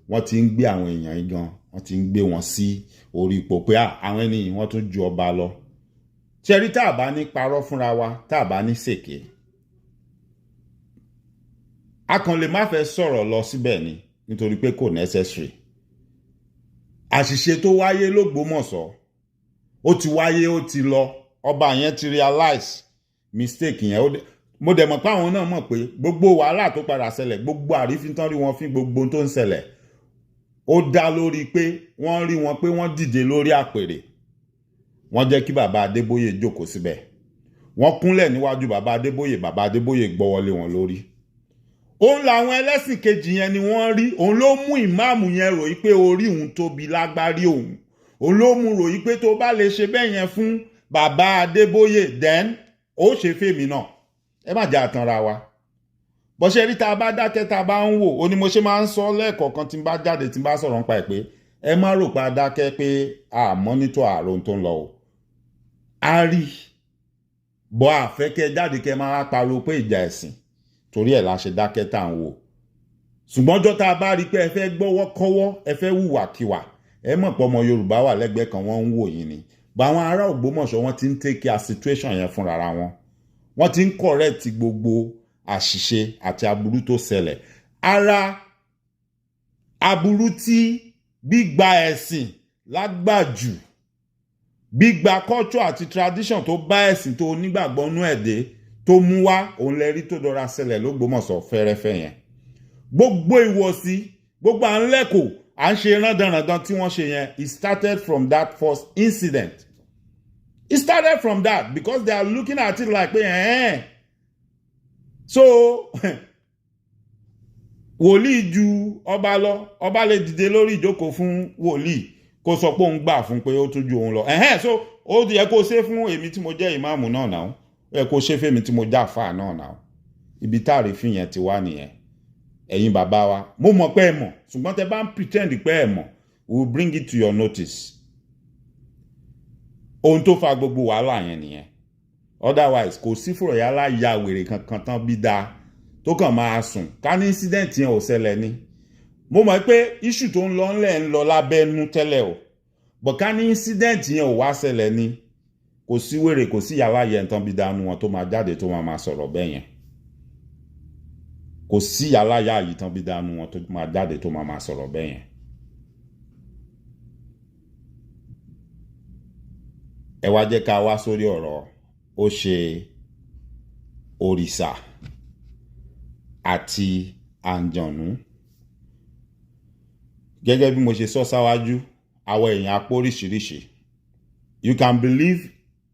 wọ́n ti ń gbé àwọn èèyàn yìí gan wọ́n ti ń gbé wọn sí orí ipò pé àwọn ènìyàn wọ́n tún ju ọba lọ ṣẹ́rí tá a bá ní parọ́ fúnra wa tá a bá ní ṣèké a kàn lè má fẹ́ sọ̀rọ̀ lọ síbẹ̀ ni nítorí pé kò necessary àṣìṣe tó wáyé l'Ógbómọ̀ṣọ́ ó ti wáyé ó ti lọ ọba yẹn ti realize mistake yẹn mo dẹ̀ mọ̀ pé àwọn náà mọ̀ pé gbogbo wàhálà tó padà ṣẹlẹ̀ gbogbo àrífín tán rí wọn fín gbogbo tó ń ṣẹlẹ̀ ó dá lórí pé wọ́n rí wọn pé wọ́n dìde lórí àpèrè wọ́n jẹ́ kí bàbá Adébóyè jókòó síbẹ̀ wọ́n kúnlẹ̀ níwájú bàbá Adébóyè gbọ́wọ́lé wọn lórí òun làwọn ẹlẹ́sìn kejì yẹn ni wọ́n rí òun ló mú ìmáàmù yẹn ròyìn pé orí òun tóbi lágbárí òun ló mú ròyìn pé tó bá lè ṣe bẹ́ẹ̀ yẹn fún bàbá Adébóyè then ó ṣe fèmí náà ẹ má jà tanra wa bó ṣe rí tá a bá dákẹ́ tá a bá ń wò ó ní mo ṣe máa ń sọ lẹ́ẹ̀kọ̀ọ̀kan tí n bá jáde tí n bá sọ̀rọ̀ nípa ẹ̀ pé ẹ má rò pé a dákẹ́ pé a mọ́nítọ̀ ààrùn tó ń lọ o a rí bọ́ àfẹ́kẹ́ jáde kẹ́ máa pariwo pé ìjà ẹ̀sìn torí ẹ̀ la ṣe dákẹ́ tá à ń wò ṣùgbọ́n ọjọ́ tá a bá rí pé ẹ fẹ́ gbọ́wọ́ kọ́wọ́ ẹ fẹ́ hùwàkiwà ẹ mọ̀ pé ọmọ Yorùbá wà lẹ́gbẹ̀ẹ́ kan wọ́n ń wò yín ni bá àwọn ará Ògbómọ̀ṣọ́ wọ́n ti ń take care situation yẹn fúnra wọn wọ́n ti ń correct gbogbo àṣìṣe àti aburú tó ṣẹlẹ̀ ara aburú tí gbígba ẹ̀sìn lágbàjù gbígba culture àti tradition tó bá ẹ̀sìn tó onígbàgbọ́ nú ẹ̀dẹ́ tó mú wá òun lẹ rí tó dọra ṣẹlẹ̀ l'Ógbómọ̀ṣọ́ fẹ́rẹ́fẹ́ yẹn gbogbo ìwọ̀sí gbogbo à ń lẹ́kọ̀ọ́ à ń ṣe rándanrandan tí wọ́n ṣe yẹn it started from that first incident it started from that because they are looking at it like pé so wòlíì ju ọba lọ ọba lè dìde lórí ìjókòó fún wòlíì kó sọ pé òun gbà fún pé ó tún ju òun lọ so ó yẹ kó ṣe fún èmi tí mo jẹ́ ìmáàmù náà náà ó yẹ kó ṣe fèmi tí mo jẹ́ àfáà náà náà ibi táàrí fi yẹn ti wá nìyẹn ẹ̀yin bàbá wa mo mọ̀ pé ẹ mọ̀ ṣùgbọ́n tẹ bá ń pretend pé ẹ mọ̀ we will bring it to your notice ohun tó fa gbogbo wàhálà yẹn nìyẹn otherwise kò sí fúrọ̀ yálà ya wèrè kankan tán bí dáa tó kàn máa sùn ká ní incident yẹn ò ṣẹlẹ̀ ni mo mọ̀ pé issue tó ń lọ ńlẹ̀ ń lọ lábẹ́nú tẹ́lẹ̀ o but ká ní incident yẹn ò wá ṣẹlẹ̀ ni kò sí wèrè kò sí yálà yẹn tán bí dáa nu wọn tó máa jáde tó máa sọ̀rọ̀ bẹ́ẹ̀ yẹn kò sí yálà yá yìí tán bí dáa nu wọn tó máa jáde tó máa sọ̀rọ̀ bẹ́ẹ̀ yẹn. ẹ wá jẹ́ ká wá sórí ọ̀rọ̀ ó ṣe òrìṣà àti àǹjọ̀nú gẹ́gẹ́ bí mo ṣe sọ sáwájú àwọn èèyàn apó oríṣiríṣi you can believe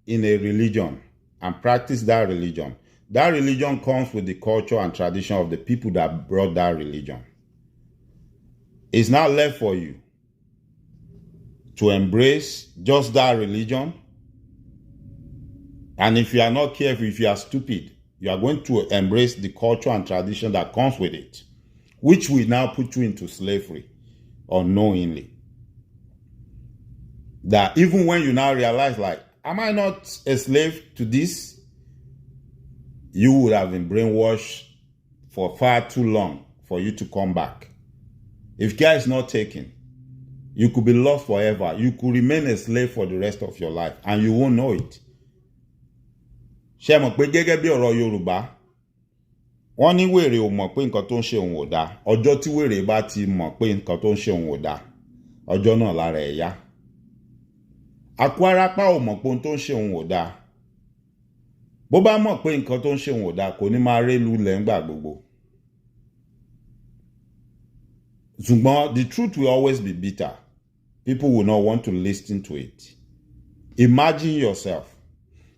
in a religion and practice that religion. That religion comes with the culture and tradition of the people that brought that religion. It's not left for you to embrace just that religion. And if you are not careful, if you are stupid, you are going to embrace the culture and tradition that comes with it, which will now put you into slavery unknowingly. That even when you now realize, like, am I not a slave to this? You would have been brainwashed for far too long for you to come back. If care is not taken, you could be lost forever. You could remain a slave for the rest of your life and you won't know it. Ṣé mọ̀ pé gẹ́gẹ́ bí ọ̀rọ̀ Yorùbá, wọ́n ní wèrè ò mọ̀ pé nǹkan tó ń ṣe òun ò dáa. Ọjọ́ tí wèrè bá ti mọ̀ pé nǹkan tó ń ṣe òun ò dáa, ọjọ́ náà lára ẹ̀ yá. Àkúárápá ò mọ̀ pé ohun tó ń ṣe òun ò dáa. Bó bá mọ̀ pé nǹkan tó ń ṣe òun ò dáa kò ní máa rélu lẹ̀ ńgbà gbogbo. Ṣùgbọ́n the truth will always be bitter. People will not want to listen to it. Imagine yourself.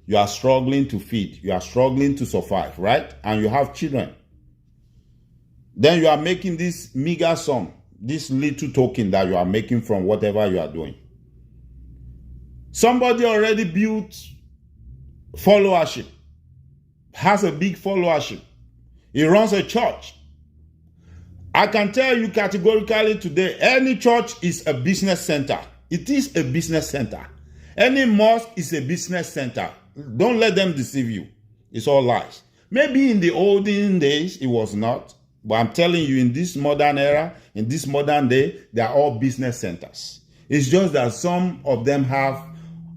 You are struggling to feed. You are struggling to survive, right? And you have children. Then you are making this meager sum, this little token that you are making from whatever you are doing. Somebody already built followership, has a big followership. He runs a church. I can tell you categorically today, any church is a business center. It is a business center. Any mosque is a business center. Don't let them deceive you. It's all lies. Maybe in the olden days, it was not. But I'm telling you, in this modern era, in this modern day, they are all business centers. It's just that some of them have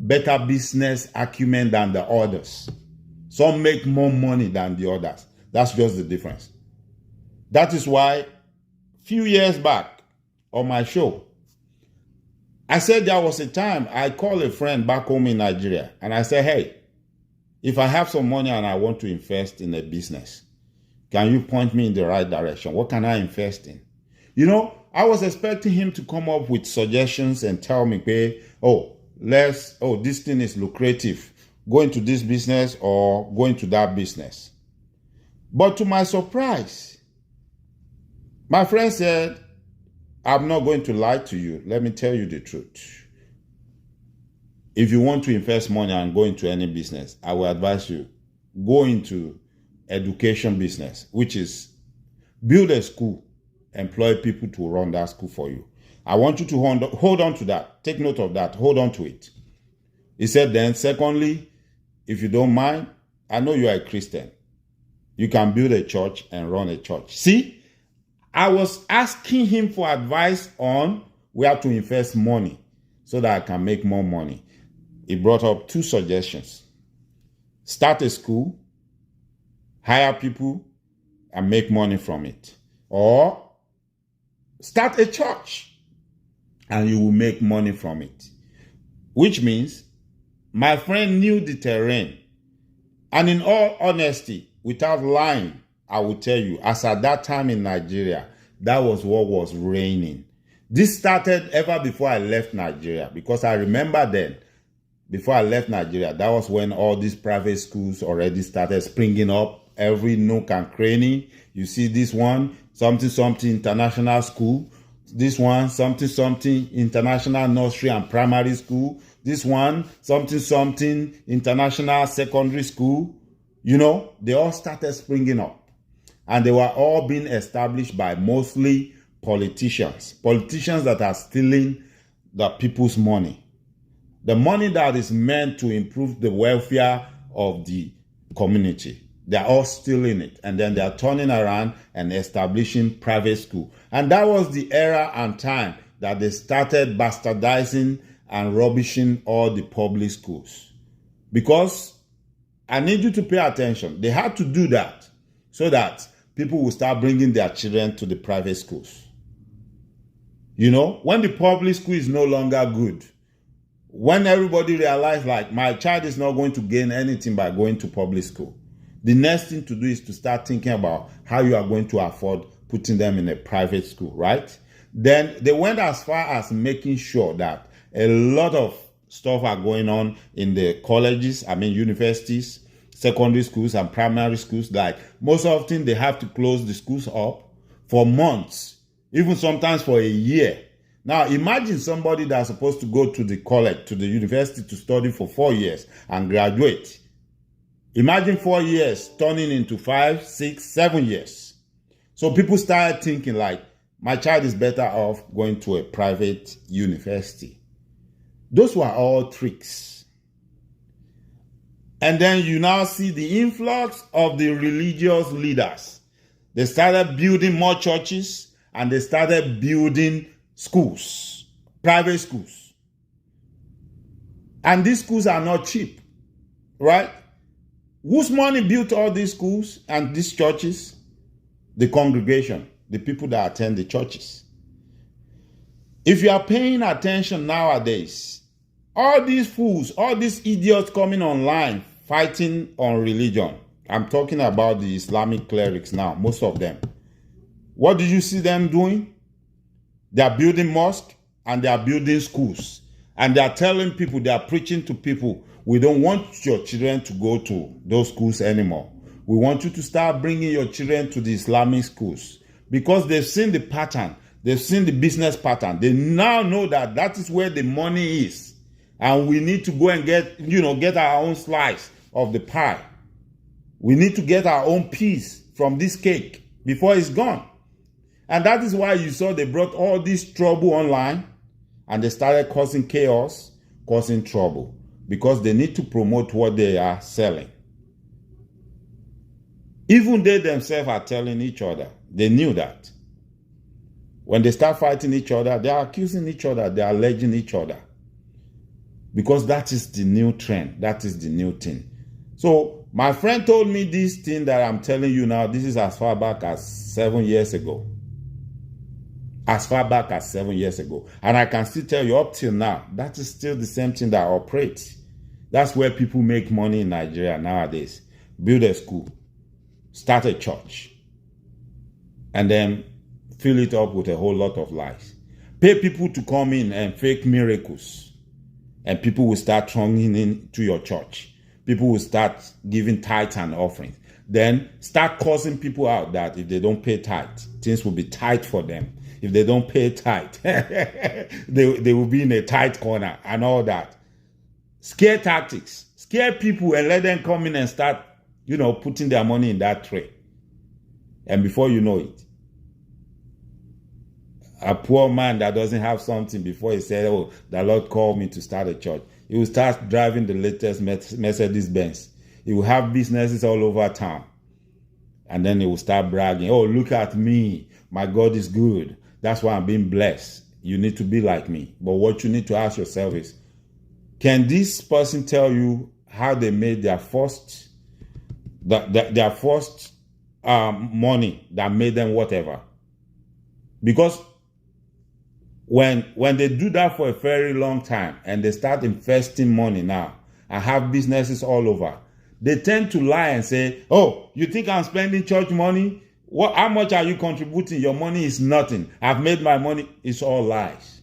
better business acumen than the others. Some make more money than the others. That's just the difference. That is why few years back on my show, I said there was a time I called a friend back home in Nigeria and I said, hey, if I have some money and I want to invest in a business, can you point me in the right direction? What can I invest in? You know, I was expecting him to come up with suggestions and tell me, this thing is lucrative. Go into this business or go into that business. But to my surprise, my friend said, I'm not going to lie to you. Let me tell you the truth. If you want to invest money and go into any business, I will advise you, go into education business, which is Build a school. Employ people to run that school for you. I want you to hold on to that. Take note of that. Hold on to it. He said then, secondly, if you don't mind, I know you are a Christian. You can build a church and run a church. See, I was asking him for advice on where to invest money so that I can make more money. He brought up 2 suggestions. Start a school, hire people, and make money from it. Or start a church and you will make money from it. Which means my friend knew the terrain. And in all honesty, without lying, I will tell you, as at that time in Nigeria, that was what was reigning. This started ever before I left Nigeria, because I remember then, before I left Nigeria, that was when all these private schools already started springing up. Every nook and cranny. You see this one, something international school. This one, something international nursery and primary school. This one, something international secondary school. You know, they all started springing up. And they were all being established by mostly politicians. Politicians that are stealing the people's money. The money that is meant to improve the welfare of the community. They are all stealing it. And then they are turning around and establishing private school. And that was the era and time that they started bastardizing and rubbishing all the public schools. Because I need you to pay attention. They had to do that so that people will start bringing their children to the private schools. You know, when the public school is no longer good, when everybody realizes, like, my child is not going to gain anything by going to public school, the next thing to do is to start thinking about how you are going to afford putting them in a private school, right? Then they went as far as making sure that a lot of stuff are going on in the colleges, universities, secondary schools, and primary schools. Like, most often they have to close the schools up for months, even sometimes for a year. Now, imagine somebody that's supposed to go to the college, to the university to study for 4 years and graduate. Imagine 4 years turning into 5, 6, 7 years. So people started thinking like, my child is better off going to a private university. Those were all tricks. And then you now see the influx of the religious leaders. They started building more churches and they started building schools, private schools. And these schools are not cheap, right? Whose money built all these schools and these churches? The congregation, the people that attend the churches. If you are paying attention nowadays, all these fools, all these idiots coming online fighting on religion, I'm talking about the Islamic clerics now, most of them. What did you see them doing? They are building mosques and they are building schools. And they are telling people, they are preaching to people, we don't want your children to go to those schools anymore. We want you to start bringing your children to the Islamic schools. Because they've seen the pattern. They've seen the business pattern. They now know that that is where the money is. And we need to go and get our own slice of the pie. We need to get our own piece from this cake before it's gone. And that is why you saw they brought all this trouble online and they started causing chaos, causing trouble, because they need to promote what they are selling. Even they themselves are telling each other. They knew that. When they start fighting each other, they are accusing each other, they are alleging each other. Because that is the new trend. That is the new thing. So my friend told me this thing that I'm telling you now. This is as far back as 7 years ago. As far back as 7 years ago. And I can still tell you up till now, that is still the same thing that operates. That's where people make money in Nigeria nowadays. Build a school. Start a church. And then fill it up with a whole lot of lies. Pay people to come in and fake miracles. And people will start thronging into your church. People will start giving tithes and offerings. Then start causing people out that if they don't pay tithe, things will be tight for them. If they don't pay tithe, they will be in a tight corner and all that. Scare tactics. Scare people and let them come in and start, putting their money in that tray. And before you know it, a poor man that doesn't have something before he said, oh, the Lord called me to start a church. He will start driving the latest Mercedes Benz. He will have businesses all over town. And then he will start bragging, oh, look at me. My God is good. That's why I'm being blessed. You need to be like me. But what you need to ask yourself is, can this person tell you how they made their first money that made them whatever? Because when they do that for a very long time and they start investing money now and have businesses all over, they tend to lie and say, oh, you think I'm spending church money? How much are you contributing? Your money is nothing. I've made my money. It's all lies.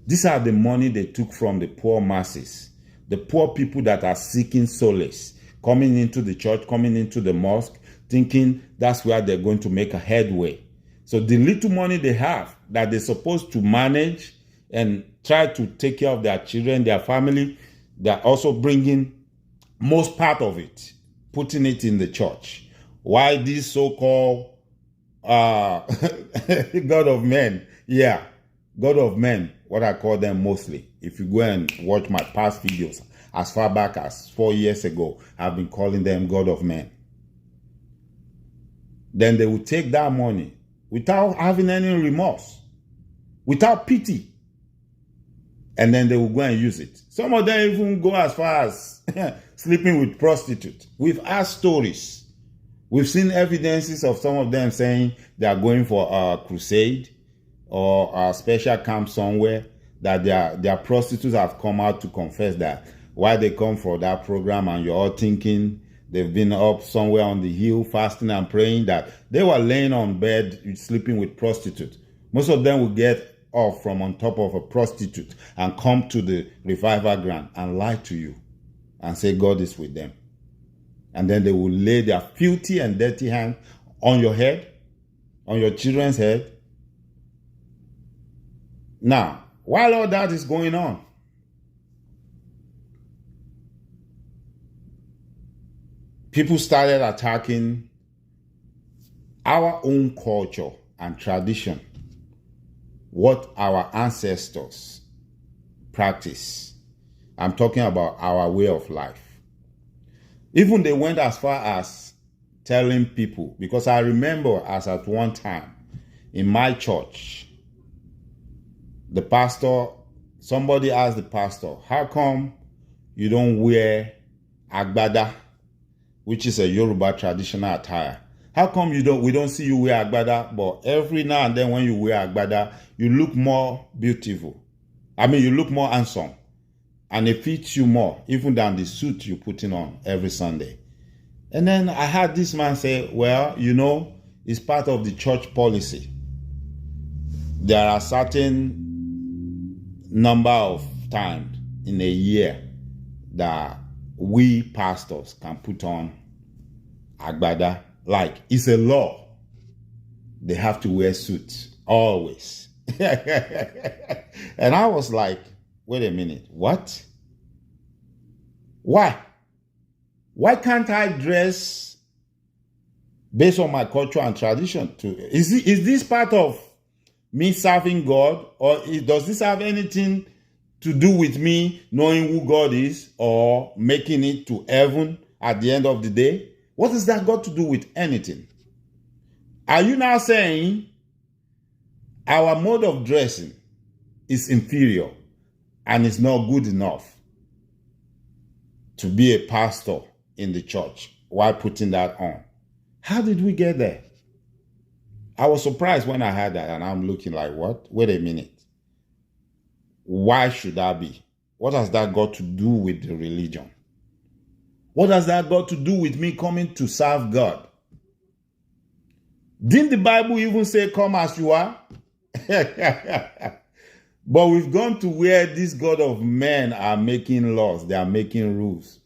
These are the money they took from the poor masses, the poor people that are seeking solace, coming into the church, coming into the mosque, thinking that's where they're going to make a headway. So the little money they have that they're supposed to manage and try to take care of their children, their family, they're also bringing most part of it, putting it in the church. Why these so-called God of men? Yeah, God of men, what I call them mostly. If you go and watch my past videos, as far back as 4 years ago, I've been calling them God of men. Then they will take that money without having any remorse, without pity, and then they will go and use it. Some of them even go as far as sleeping with prostitutes. We've heard stories. We've seen evidences of some of them saying they are going for a crusade or a special camp somewhere, that their prostitutes have come out to confess that why they come for that program, and you're all thinking they've been up somewhere on the hill fasting and praying, that they were laying on bed sleeping with prostitutes. Most of them will get off from on top of a prostitute and come to the revival ground and lie to you and say God is with them. And then they will lay their filthy and dirty hand on your head, on your children's head. Now, while all that is going on, people started attacking our own culture and tradition, what our ancestors practice. I'm talking about our way of life. Even they went as far as telling people, because I remember as at one time in my church, the pastor, somebody asked the pastor, how come you don't wear agbada, which is a Yoruba traditional attire? How come we don't see you wear agbada, but every now and then when you wear agbada, you look more beautiful? I mean, you look more handsome, and it fits you more, even than the suit you're putting on every Sunday. And then I had this man say, well, you know, it's part of the church policy. There are certain number of times in a year that we pastors can put on agbada. Like, it's a law. They have to wear suits, always. And I was like, wait a minute, what? Why? Why can't I dress based on my culture and tradition too? Is this part of me serving God, or does this have anything to do with me knowing who God is or making it to heaven at the end of the day? What has that got to do with anything? Are you now saying our mode of dressing is inferior and is not good enough to be a pastor in the church while putting that on? How did we get there? I was surprised when I heard that, and I'm looking like, what? Wait a minute. Why should that be? What has that got to do with the religion? What has that got to do with me coming to serve God? Didn't the Bible even say, come as you are? But we've gone to where this God of men are making laws. They are making rules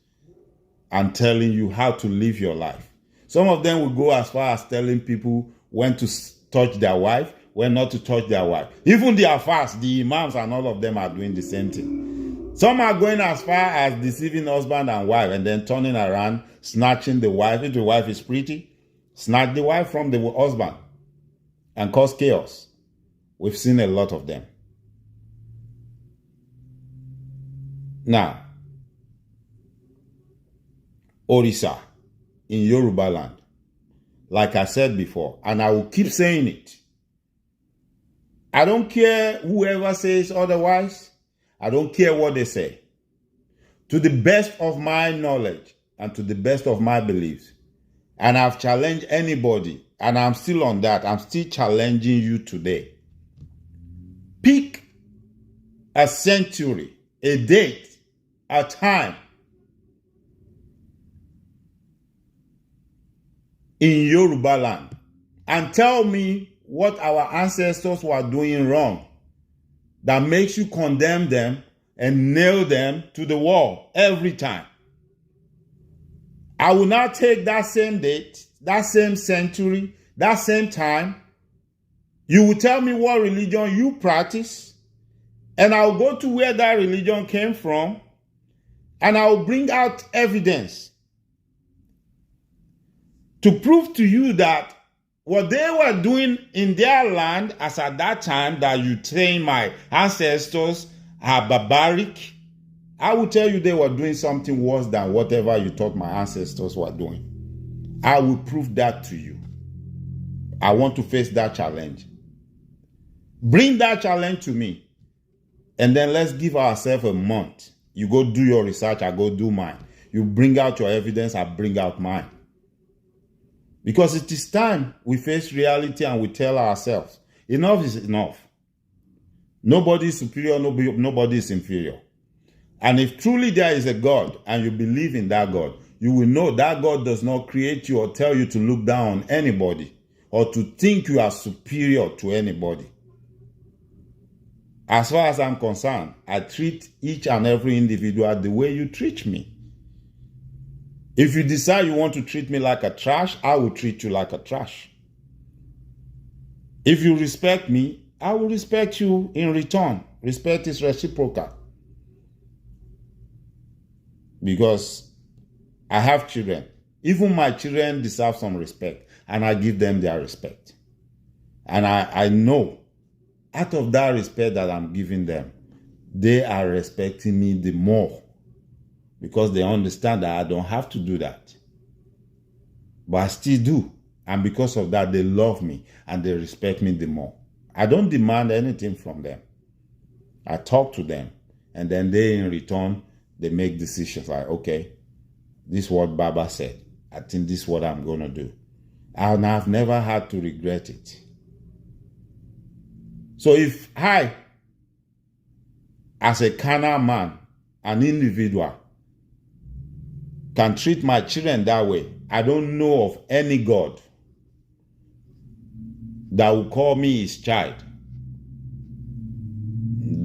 and telling you how to live your life. Some of them will go as far as telling people when to touch their wife, when not to touch their wife. Even their fast, the imams and all of them are doing the same thing. Some are going as far as deceiving husband and wife and then turning around, snatching the wife. If the wife is pretty, snatch the wife from the husband and cause chaos. We've seen a lot of them. Now, Orisa in Yoruba land, like I said before, and I will keep saying it. I don't care whoever says otherwise. I don't care what they say. To the best of my knowledge and to the best of my beliefs, and I've challenged anybody, and I'm still on that. I'm still challenging you today. Pick a century, a date, a time in Yoruba land and tell me what our ancestors were doing wrong that makes you condemn them and nail them to the wall every time. I will now take that same date, that same century, that same time. You will tell me what religion you practice, and I'll go to where that religion came from, and I'll bring out evidence to prove to you that what they were doing in their land as at that time that you say my ancestors are barbaric, I will tell you they were doing something worse than whatever you thought my ancestors were doing. I will prove that to you. I want to face that challenge. Bring that challenge to me, and then let's give ourselves a month. You go do your research, I go do mine. You bring out your evidence, I bring out mine. Because it is time we face reality and we tell ourselves, enough is enough. Nobody is superior, nobody is inferior. And if truly there is a God and you believe in that God, you will know that God does not create you or tell you to look down on anybody or to think you are superior to anybody. As far as I'm concerned, I treat each and every individual the way you treat me. If you decide you want to treat me like a trash, I will treat you like a trash. If you respect me, I will respect you in return. Respect is reciprocal. Because I have children. Even my children deserve some respect, and I give them their respect. And I know out of that respect that I'm giving them, they are respecting me the more. Because they understand that I don't have to do that. But I still do. And because of that, they love me and they respect me the more. I don't demand anything from them. I talk to them. And then they, in return, they make decisions like, okay, this is what Baba said. I think this is what I'm going to do. And I've never had to regret it. So if I, as a carnal man, an individual, can treat my children that way, I don't know of any God that will call me his child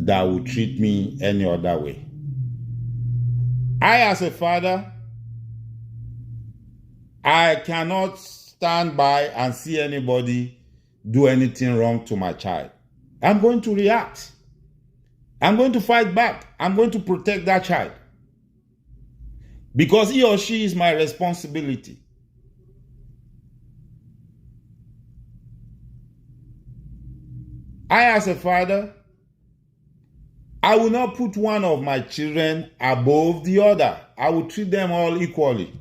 that will treat me any other way. I, as a father, I cannot stand by and see anybody do anything wrong to my child. I'm going to react. I'm going to fight back. I'm going to protect that child. Because he or she is my responsibility. I, as a father, I will not put one of my children above the other. I will treat them all equally.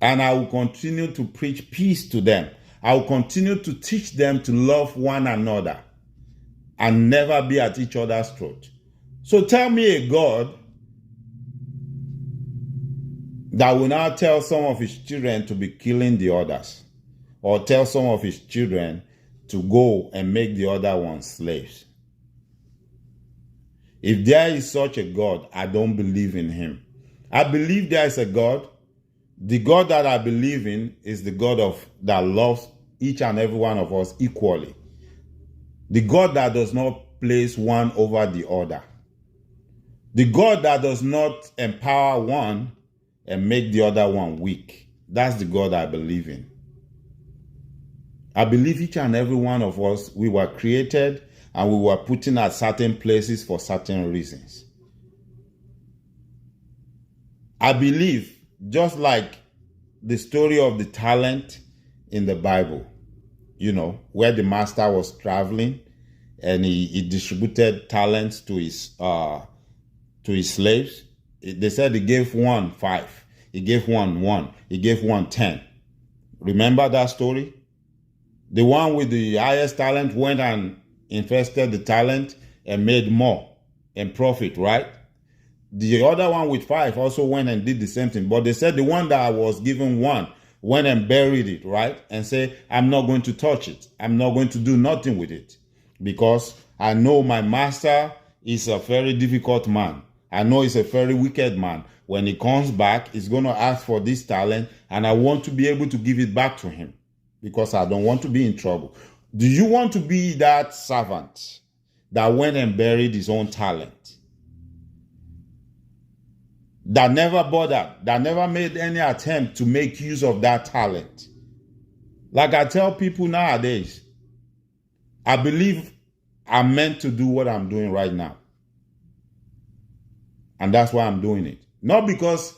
And I will continue to preach peace to them. I will continue to teach them to love one another and never be at each other's throat. So tell me a God that will now tell some of his children to be killing the others, or tell some of his children to go and make the other ones slaves. If there is such a God, I don't believe in him. I believe there is a God. The God that I believe in is the God that loves each and every one of us equally. The God that does not place one over the other. The God that does not empower one and make the other one weak. That's the God I believe in. I believe each and every one of us, we were created and we were put in at certain places for certain reasons. I believe, just like the story of the talent in the Bible, where the master was traveling, and he distributed talents to his slaves. They said he gave one 5, he gave one 1, he gave one 10. Remember that story? The one with the highest talent went and invested the talent and made more and profit, right? The other one with 5 also went and did the same thing. But they said the one that was given 1 went and buried it, right? And said, I'm not going to touch it. I'm not going to do nothing with it, because I know my master is a very difficult man. I know he's a very wicked man. When he comes back, he's going to ask for this talent, and I want to be able to give it back to him, because I don't want to be in trouble. Do you want to be that servant that went and buried his own talent, that never bothered, that never made any attempt to make use of that talent? Like I tell people nowadays, I believe I'm meant to do what I'm doing right now. And that's why I'm doing it. Not because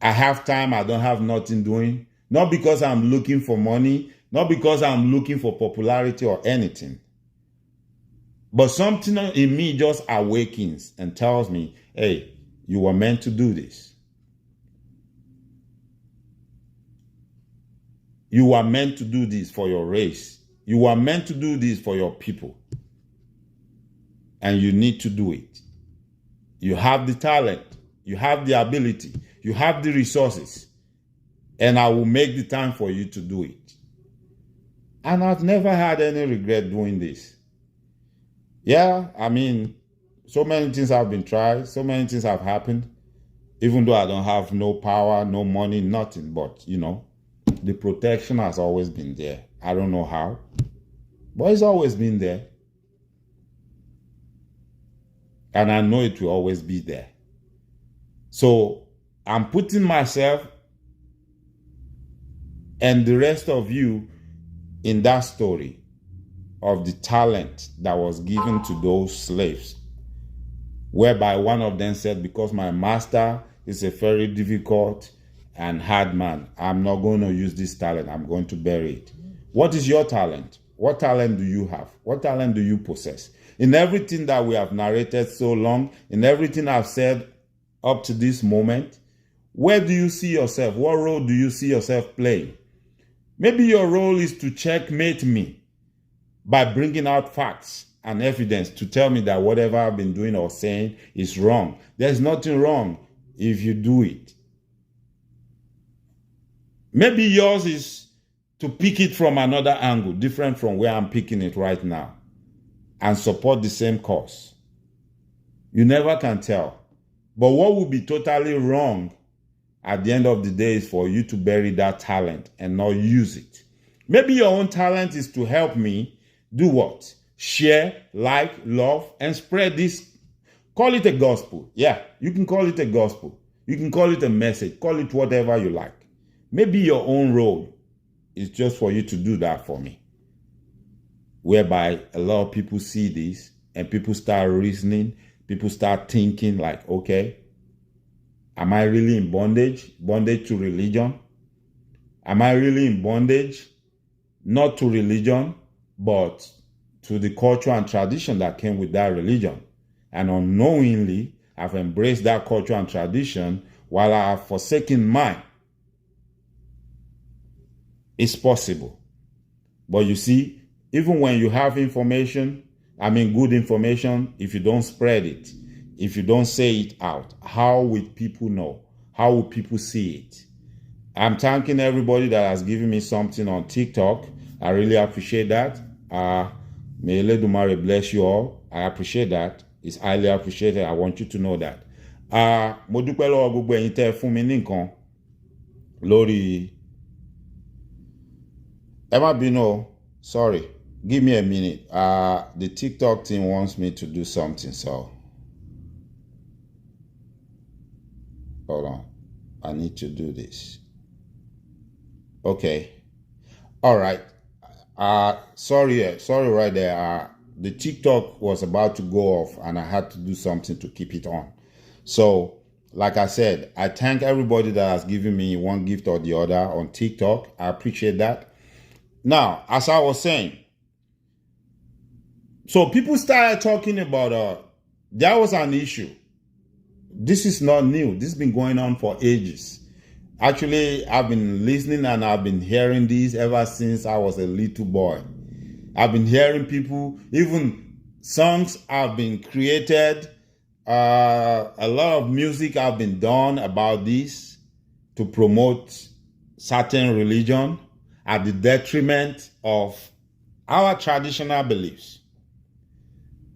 I have time, I don't have nothing doing. Not because I'm looking for money. Not because I'm looking for popularity or anything. But something in me just awakens and tells me, hey, you were meant to do this. You are meant to do this for your race. You are meant to do this for your people. And you need to do it. You have the talent. You have the ability. You have the resources. And I will make the time for you to do it. And I've never had any regret doing this. Yeah, I mean, so many things have been tried. So many things have happened. Even though I don't have no power, no money, nothing. But, the protection has always been there. I don't know how. But it's always been there. And I know it will always be there. So I'm putting myself and the rest of you in that story of the talent that was given to those slaves, whereby one of them said, because my master is a very difficult and hard man, I'm not going to use this talent. I'm going to bury it. What is your talent? What talent do you have? What talent do you possess? In everything that we have narrated so long, in everything I've said up to this moment, where do you see yourself? What role do you see yourself playing? Maybe your role is to checkmate me by bringing out facts and evidence to tell me that whatever I've been doing or saying is wrong. There's nothing wrong if you do it. Maybe yours is to pick it from another angle, different from where I'm picking it right now, and support the same cause. You never can tell. But what would be totally wrong at the end of the day is for you to bury that talent and not use it. Maybe your own talent is to help me do what? Share, like, love, and spread this. Call it a gospel. Yeah, you can call it a gospel. You can call it a message. Call it whatever you like. Maybe your own role is just for you to do that for me. Whereby a lot of people see this and people start reasoning. People start thinking like, okay, am I really in bondage? Bondage to religion? Am I really in bondage? Not to religion, but to the culture and tradition that came with that religion. And unknowingly, I've embraced that culture and tradition while I have forsaken mine. It's possible. But you see, even when you have information, good information, if you don't spread it, if you don't say it out, how will people know? How will people see it? I'm thanking everybody that has given me something on TikTok. I really appreciate that. May Eledumare bless you all. I appreciate that. It's highly appreciated. I want you to know that. Mo dúpẹ́ lọ́wọ́ gbogbo ẹ̀yin tẹ́ fún mi ní nǹkan lórí. Ẹ má bínú, sorry. Give me a minute. The TikTok team wants me to do something, so hold on. I need to do this. Okay. All right. Sorry right there. The TikTok was about to go off and I had to do something to keep it on. So, like I said, I thank everybody that has given me one gift or the other on TikTok. I appreciate that. Now, as I was saying, so people started talking about, there was an issue. This is not new. This has been going on for ages. Actually, I've been listening and I've been hearing this ever since I was a little boy. I've been hearing people, even songs have been created. A lot of music have been done about this to promote certain religion at the detriment of our traditional beliefs.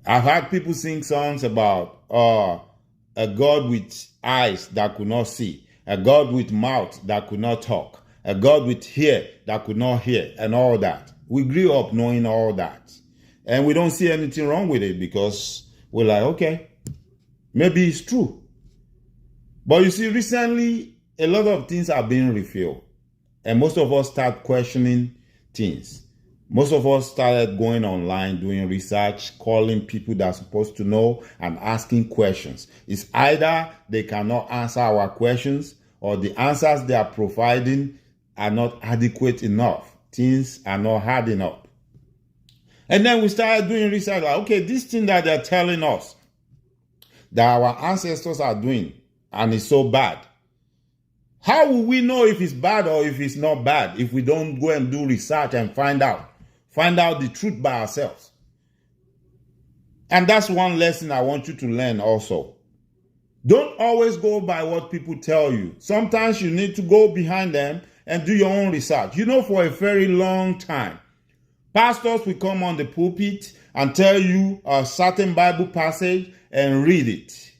I've had people sing songs about a God with eyes that could not see, a God with mouth that could not talk, a God with ear that could not hear, and all that. We grew up knowing all that. And we don't see anything wrong with it because we're like, okay, maybe it's true. But you see, recently, a lot of things are being revealed. And most of us start questioning things. Most of us started going online, doing research, calling people that are supposed to know and asking questions. It's either they cannot answer our questions or the answers they are providing are not adequate enough. Things are not hard enough. And then we started doing research like, okay, this thing that they're telling us that our ancestors are doing and it's so bad. How will we know if it's bad or if it's not bad if we don't go and do research and find out the truth by ourselves? And that's one lesson I want you to learn also. Don't always go by what people tell you. Sometimes you need to go behind them and do your own research. You know, for a very long time, pastors will come on the pulpit and tell you a certain Bible passage and read it,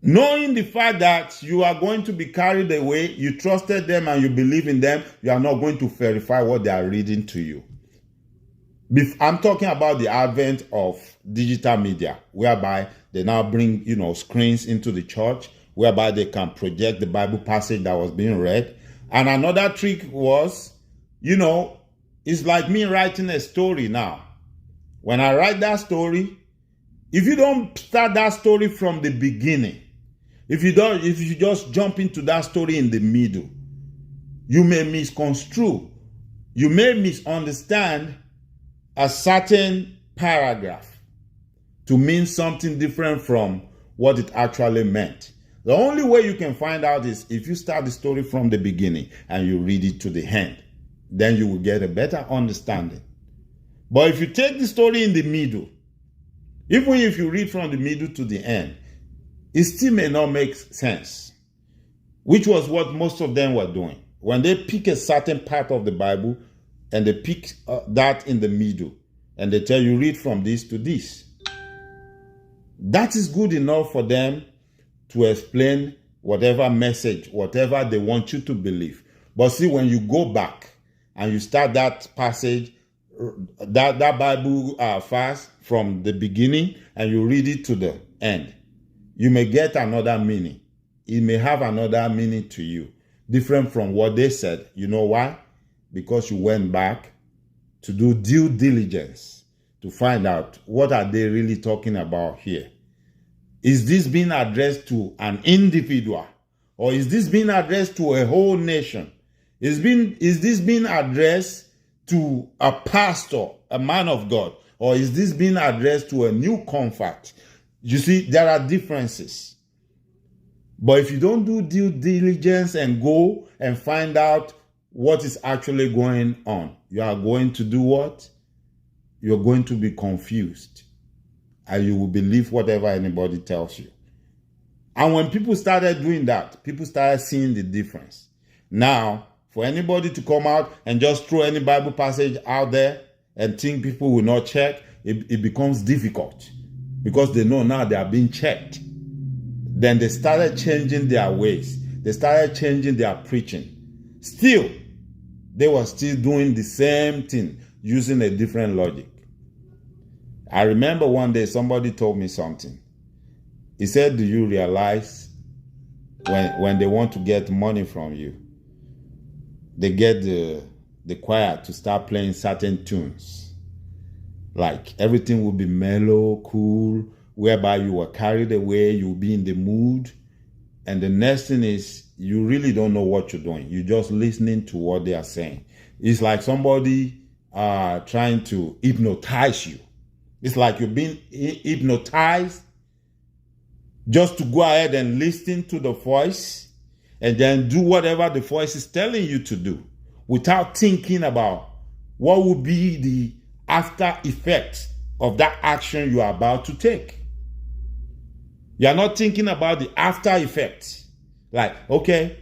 knowing the fact that you are going to be carried away. You trusted them and you believe in them. You are not going to verify what they are reading to you. I'm talking about the advent of digital media, whereby they now bring, screens into the church, whereby they can project the Bible passage that was being read. And another trick was, it's like me writing a story now. When I write that story, if you don't start that story from the beginning, if you just jump into that story in the middle, you may misconstrue, you may misunderstand a certain paragraph to mean something different from what it actually meant. The only way you can find out is if you start the story from the beginning and you read it to the end. Then you will get a better understanding. But if you take the story in the middle, even if you read from the middle to the end, it still may not make sense, which was what most of them were doing. When they pick a certain part of the Bible and they pick that in the middle and they tell you read from this to this, that is good enough for them to explain whatever message, whatever they want you to believe. But see, when you go back and you start that passage, that Bible verse from the beginning and you read it to the end, you may get another meaning. It may have another meaning to you, different from what they said. You know why? Because you went back to do due diligence to find out what are they really talking about here. Is this being addressed to an individual, or is this being addressed to a whole nation? Is this being addressed to a pastor, a man of God, or is this being addressed to a new convert? You see, there are differences. But if you don't do due diligence and go and find out what is actually going on, you are going to do what? You're going to be confused. And you will believe whatever anybody tells you. And when people started doing that, people started seeing the difference. Now, for anybody to come out and just throw any Bible passage out there and think people will not check, it becomes difficult because they know now they are being checked. Then they started changing their ways. They started changing their preaching. Still, they were still doing the same thing using a different logic. I remember one day somebody told me something. He said, do you realize when they want to get money from you, they get the choir to start playing certain tunes. Like everything will be mellow, cool, whereby you were carried away, you'll be in the mood. And the next thing is you really don't know what you're doing. You're just listening to what they are saying. It's like somebody trying to hypnotize you. It's like you're being hypnotized just to go ahead and listen to the voice and then do whatever the voice is telling you to do without thinking about what would be the after effects of that action you are about to take. You are not thinking about the after effects. Like, okay,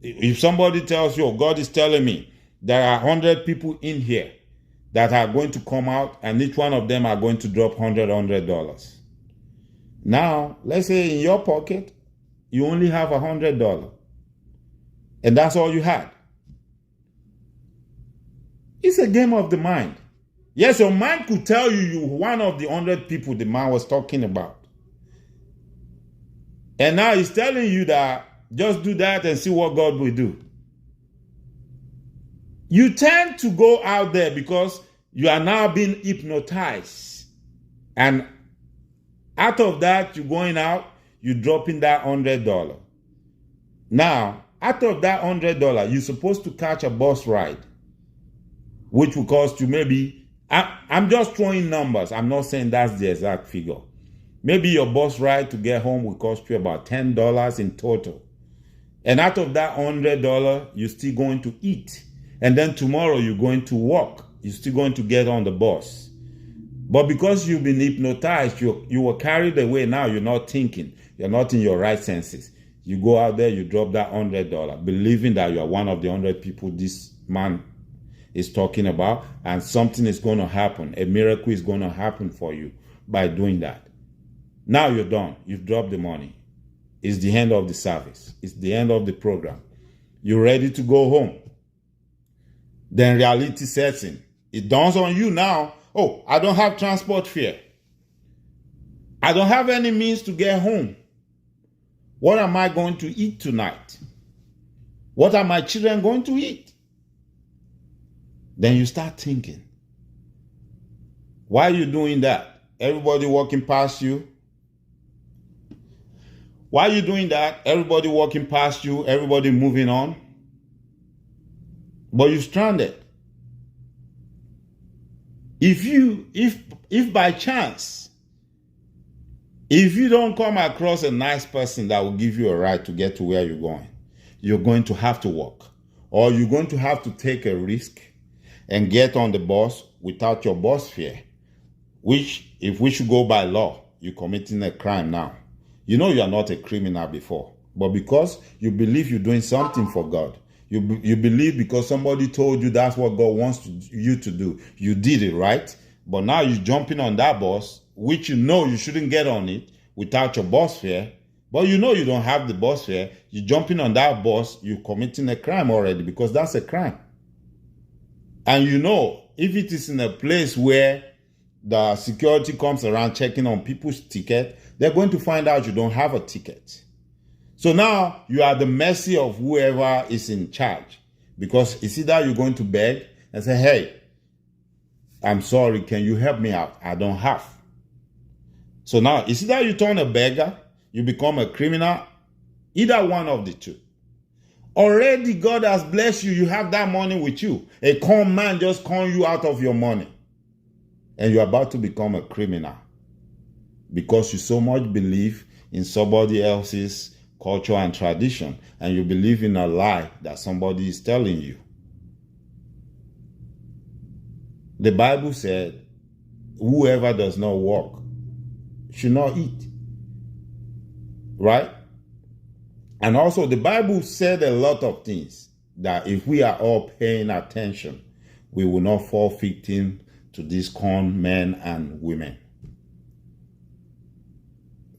if somebody tells you, oh, God is telling me there are 100 people in here that are going to come out and each one of them are going to drop $100. Now, let's say in your pocket, you only have $100 and that's all you had. It's a game of the mind. Yes, your mind could tell you one of the 100 people the man was talking about. And now he's telling you that just do that and see what God will do. You tend to go out there because you are now being hypnotized. And out of that, you're going out, you're dropping that $100. Now, out of that $100, you're supposed to catch a bus ride, which will cost you maybe, I'm just throwing numbers. I'm not saying that's the exact figure. Maybe your bus ride to get home will cost you about $10 in total. And out of that $100, you're still going to eat. And then tomorrow you're going to walk. You're still going to get on the bus. But because you've been hypnotized, you were carried away. Now you're not thinking. You're not in your right senses. You go out there, you drop that $100, believing that you are one of the 100 people this man is talking about, and something is going to happen. A miracle is going to happen for you by doing that. Now you're done. You've dropped the money. It's the end of the service. It's the end of the program. You're ready to go home. Then reality sets in. It dawns on you now, oh, I don't have transport fare. I don't have any means to get home. What am I going to eat tonight? What are my children going to eat? Then you start thinking, why are you doing that? Everybody walking past you. Why are you doing that? Everybody walking past you, everybody moving on. But you're stranded. If by chance, if you don't come across a nice person that will give you a ride to get to where you're going to have to walk. Or you're going to have to take a risk and get on the bus without your bus fare. Which, if we should go by law, you're committing a crime now. You know you are not a criminal before. But because you believe you're doing something for God, you believe because somebody told you that's what God wants you to do, you did it, right? But now you're jumping on that bus, which you know you shouldn't get on it without your bus fare. But you know you don't have the bus fare. You're jumping on that bus, you're committing a crime already because that's a crime. And you know, if it is in a place where the security comes around checking on people's ticket, they're going to find out you don't have a ticket. So now you are at the mercy of whoever is in charge. Because it's either you're going to beg and say, hey, I'm sorry, can you help me out? I don't have. So now it's either you turn a beggar, you become a criminal, either one of the two. Already God has blessed you. You have that money with you. A con man just con you out of your money. And you're about to become a criminal. Because you so much believe in somebody else's culture and tradition. And you believe in a lie that somebody is telling you. The Bible said, whoever does not work should not eat. Right? And also the Bible said a lot of things that if we are all paying attention, we will not fall victim to these con men and women.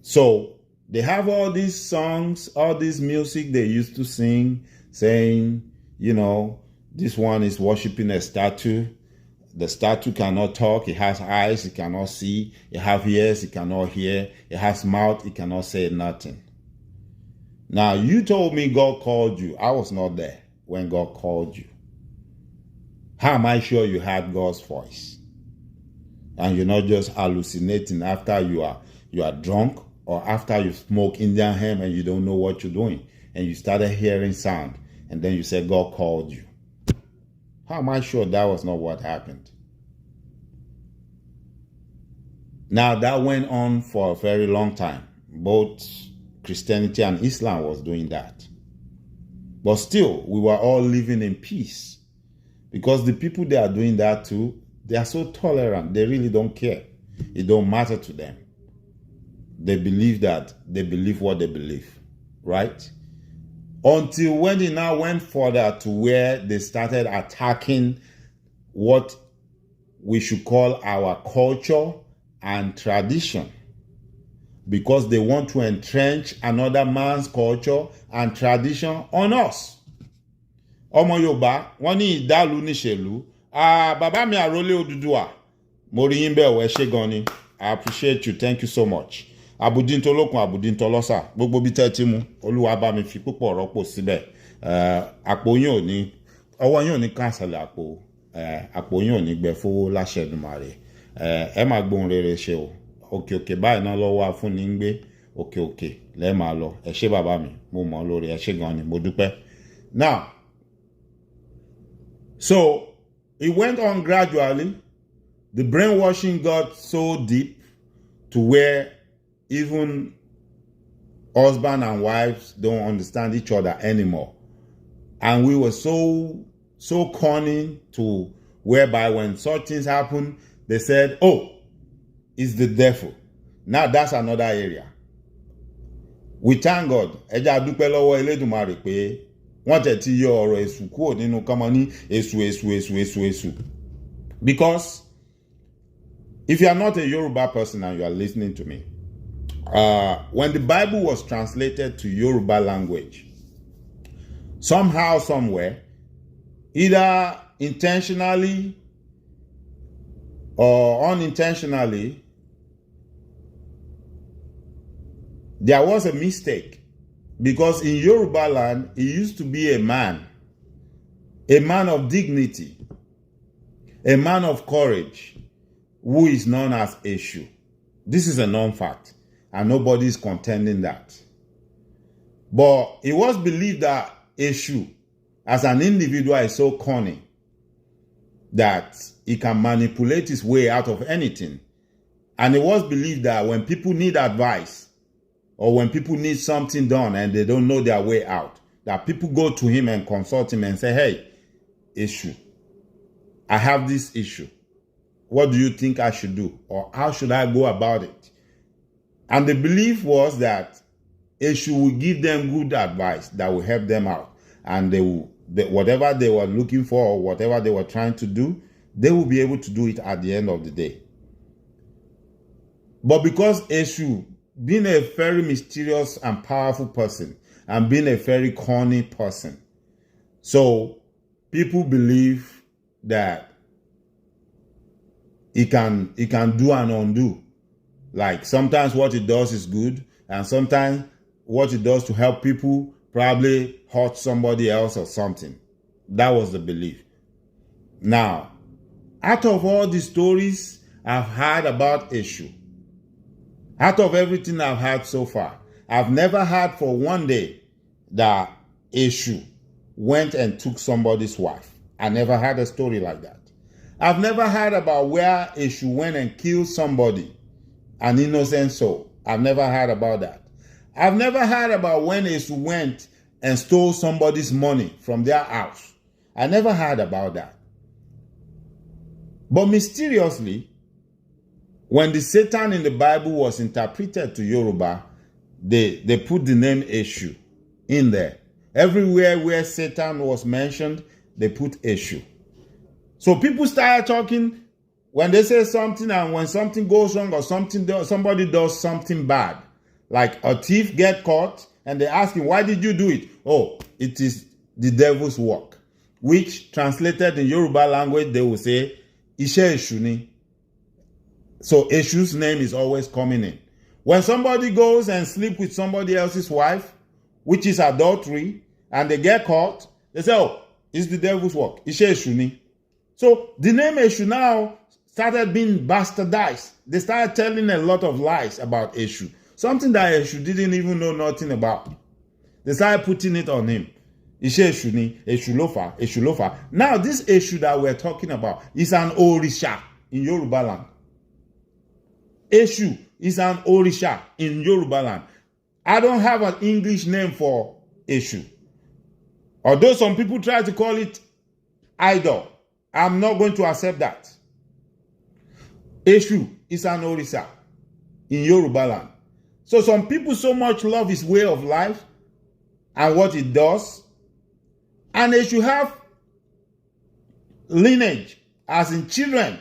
So they have all these songs, all this music they used to sing, saying, you know, this one is worshiping a statue. The statue cannot talk. It has eyes. It cannot see. It has ears. It cannot hear. It has mouth. It cannot say nothing. Now, you told me God called you. I was not there when God called you. How am I sure you had God's voice? And you're not just hallucinating after you are drunk or after you smoke Indian hemp and you don't know what you're doing and you started hearing sound and then you say God called you. How am I sure that was not what happened? Now, that went on for a very long time. Both Christianity and Islam was doing that. But still, we were all living in peace. Because the people they are doing that to, they are so tolerant. They really don't care. It don't matter to them. They believe that. They believe what they believe. Right? Until when they now went further to where they started attacking what we should call our culture and tradition, because they want to entrench another man's culture and tradition on us. Ọmọ Yorùbá, wọ́n ní ìdálù níṣèlú. Bàbá mi àrólé Odùduwà. Mo rí yín bẹ́ẹ̀, ẹ ṣé gan ni. I appreciate you. Thank you so much. Abudintolókun, Abudintolọ́sà. Gbogbo bí tẹ́ ti mú. Olúwa bá mi fi púpọ̀ rọ́pò síbẹ̀. Àpò yín ò ní, ọwọ́ yín ò ní káńsẹ̀lẹ̀ àpò. Àpò yín ò ní gbẹ fowó láṣẹ Èdùmàrè. Ẹ máa gbóhùn rere ṣe o. Òkè òkè báyìí náà lọ́wọ́ afúnni ń gbé. Òkè òkè lẹ́ẹ̀ máa lọ. Ẹ ṣé bàbá mi. Mo mọ̀ lórí, ẹ ṣé gan ni. Mo dúpẹ́. Now, so it went on gradually. The brainwashing got so deep to where even husband and wives don't understand each other anymore. And we were so cunning to whereby when such things happen, they said, oh, it's the devil. Now that's another area. We thank God. Ẹja dúpẹ́ lọ́wọ́ Elédùmarè pé wọ́n tẹ̀ ti yọ ọ̀rọ̀ èṣù kúrò nínú kọ́mọ ní èṣù. Because if you are not a Yoruba person and you are listening to me, when the Bible was translated to Yoruba language, somehow, somewhere, either intentionally or unintentionally, there was a mistake. Because in Yoruba land, it used to be a man of dignity, a man of courage, who is known as Eshu. This is a known fact, and nobody is contending that. But it was believed that Eshu, as an individual, is so cunning that he can manipulate his way out of anything. And it was believed that when people need advice, or when people need something done and they don't know their way out, that people go to him and consult him and say, hey, Eshu, I have this issue. What do you think I should do? Or how should I go about it? And the belief was that Eshu will give them good advice that will help them out. And whatever they were looking for or whatever they were trying to do, they will be able to do it at the end of the day. But because Eshu, being a very mysterious and powerful person, and being a very corny person, so people believe that he can do and undo. Like sometimes what it does is good, and sometimes what it does to help people probably hurt somebody else or something. That was the belief. Now, out of all the stories I've heard about Eshu, out of everything I've had so far, I've never heard for one day that Eshu went and took somebody's wife. I never had a story like that. I've never heard about where Eshu went and killed somebody, an innocent soul. I've never heard about that. I've never heard about when Eshu went and stole somebody's money from their house. I never heard about that. But mysteriously, when the Satan in the Bible was interpreted to Yoruba, they put the name Eshu in there. Everywhere where Satan was mentioned, they put Eshu. So people started talking when they say something, and when something goes wrong or somebody does something bad, like a thief get caught and they ask him, why did you do it? Oh, it is the devil's work, which translated in Yoruba language, they will say, Ishe Eshu ni. So Eshu's name is always coming in. When somebody goes and sleep with somebody else's wife, which is adultery, and they get caught, they say, oh, it's the devil's work. Ishe Eshu ni. So the name Eshu now started being bastardized. They started telling a lot of lies about Eshu. Something that Eshu didn't even know nothing about. They started putting it on him. Iṣẹ́ èṣù ni, èṣù ló fà, èṣù ló fà. Now, this issue that we're talking about is an Orisha in Yoruba land. Eshu is an Orisha in Yoruba land. I don't have an English name for Eshu. Although some people try to call it idol, I'm not going to accept that. Eshu is an Orisa in Yoruba land. So some people so much love his way of life and what it does, and they should have lineage, as in children.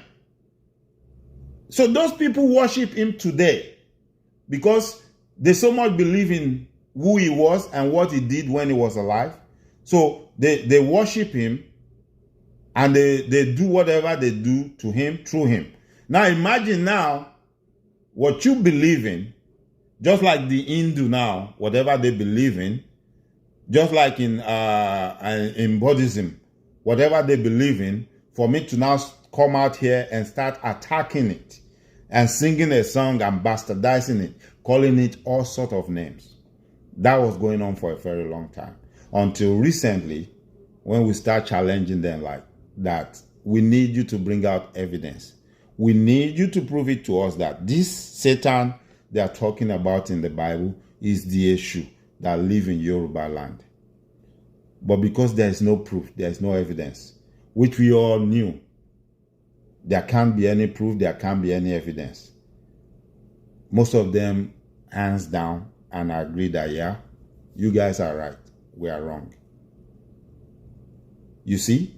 So those people worship him today because they so much believe in who he was and what he did when he was alive. So they worship him and they do whatever they do to him through him. Now imagine now what you believe in, just like the Hindu now, whatever they believe in, just like in Buddhism, whatever they believe in, for me to now come out here and start attacking it and singing a song and bastardizing it, calling it all sorts of names. That was going on for a very long time. Until recently, when we start challenging them like that, we need you to bring out evidence. We need you to prove it to us that this Satan they are talking about in the Bible is the issue that live in Yoruba land. But because there is no proof, there is no evidence, which we all knew, there can't be any proof, there can't be any evidence. Most of them, hands down, and agree that, yeah, you guys are right, we are wrong. You see?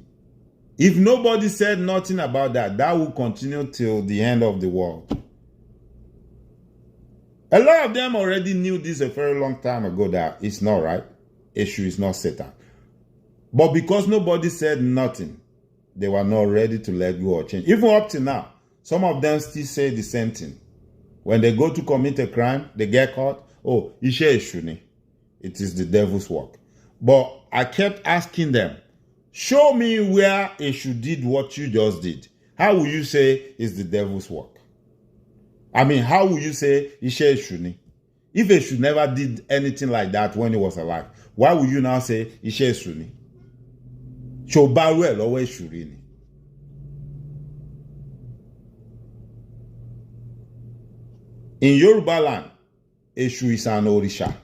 If nobody said nothing about that, that will continue till the end of the world. A lot of them already knew this a very long time ago that it's not right. Issue is not Satan. But because nobody said nothing, they were not ready to let go or change. Even up to now, some of them still say the same thing. When they go to commit a crime, they get caught. Oh, Ishe Eshuni. It is the devil's work. But I kept asking them, show me where Eshu did what you just did. How will you say it's the devil's work? I mean, how will you say Ishe Eshuni? If Eshu never did anything like that when he was alive, why will you now say Ishe Eshuni? Shobaru lowe Eshuri ni. In Yoruba land, Eshu is an Orisha.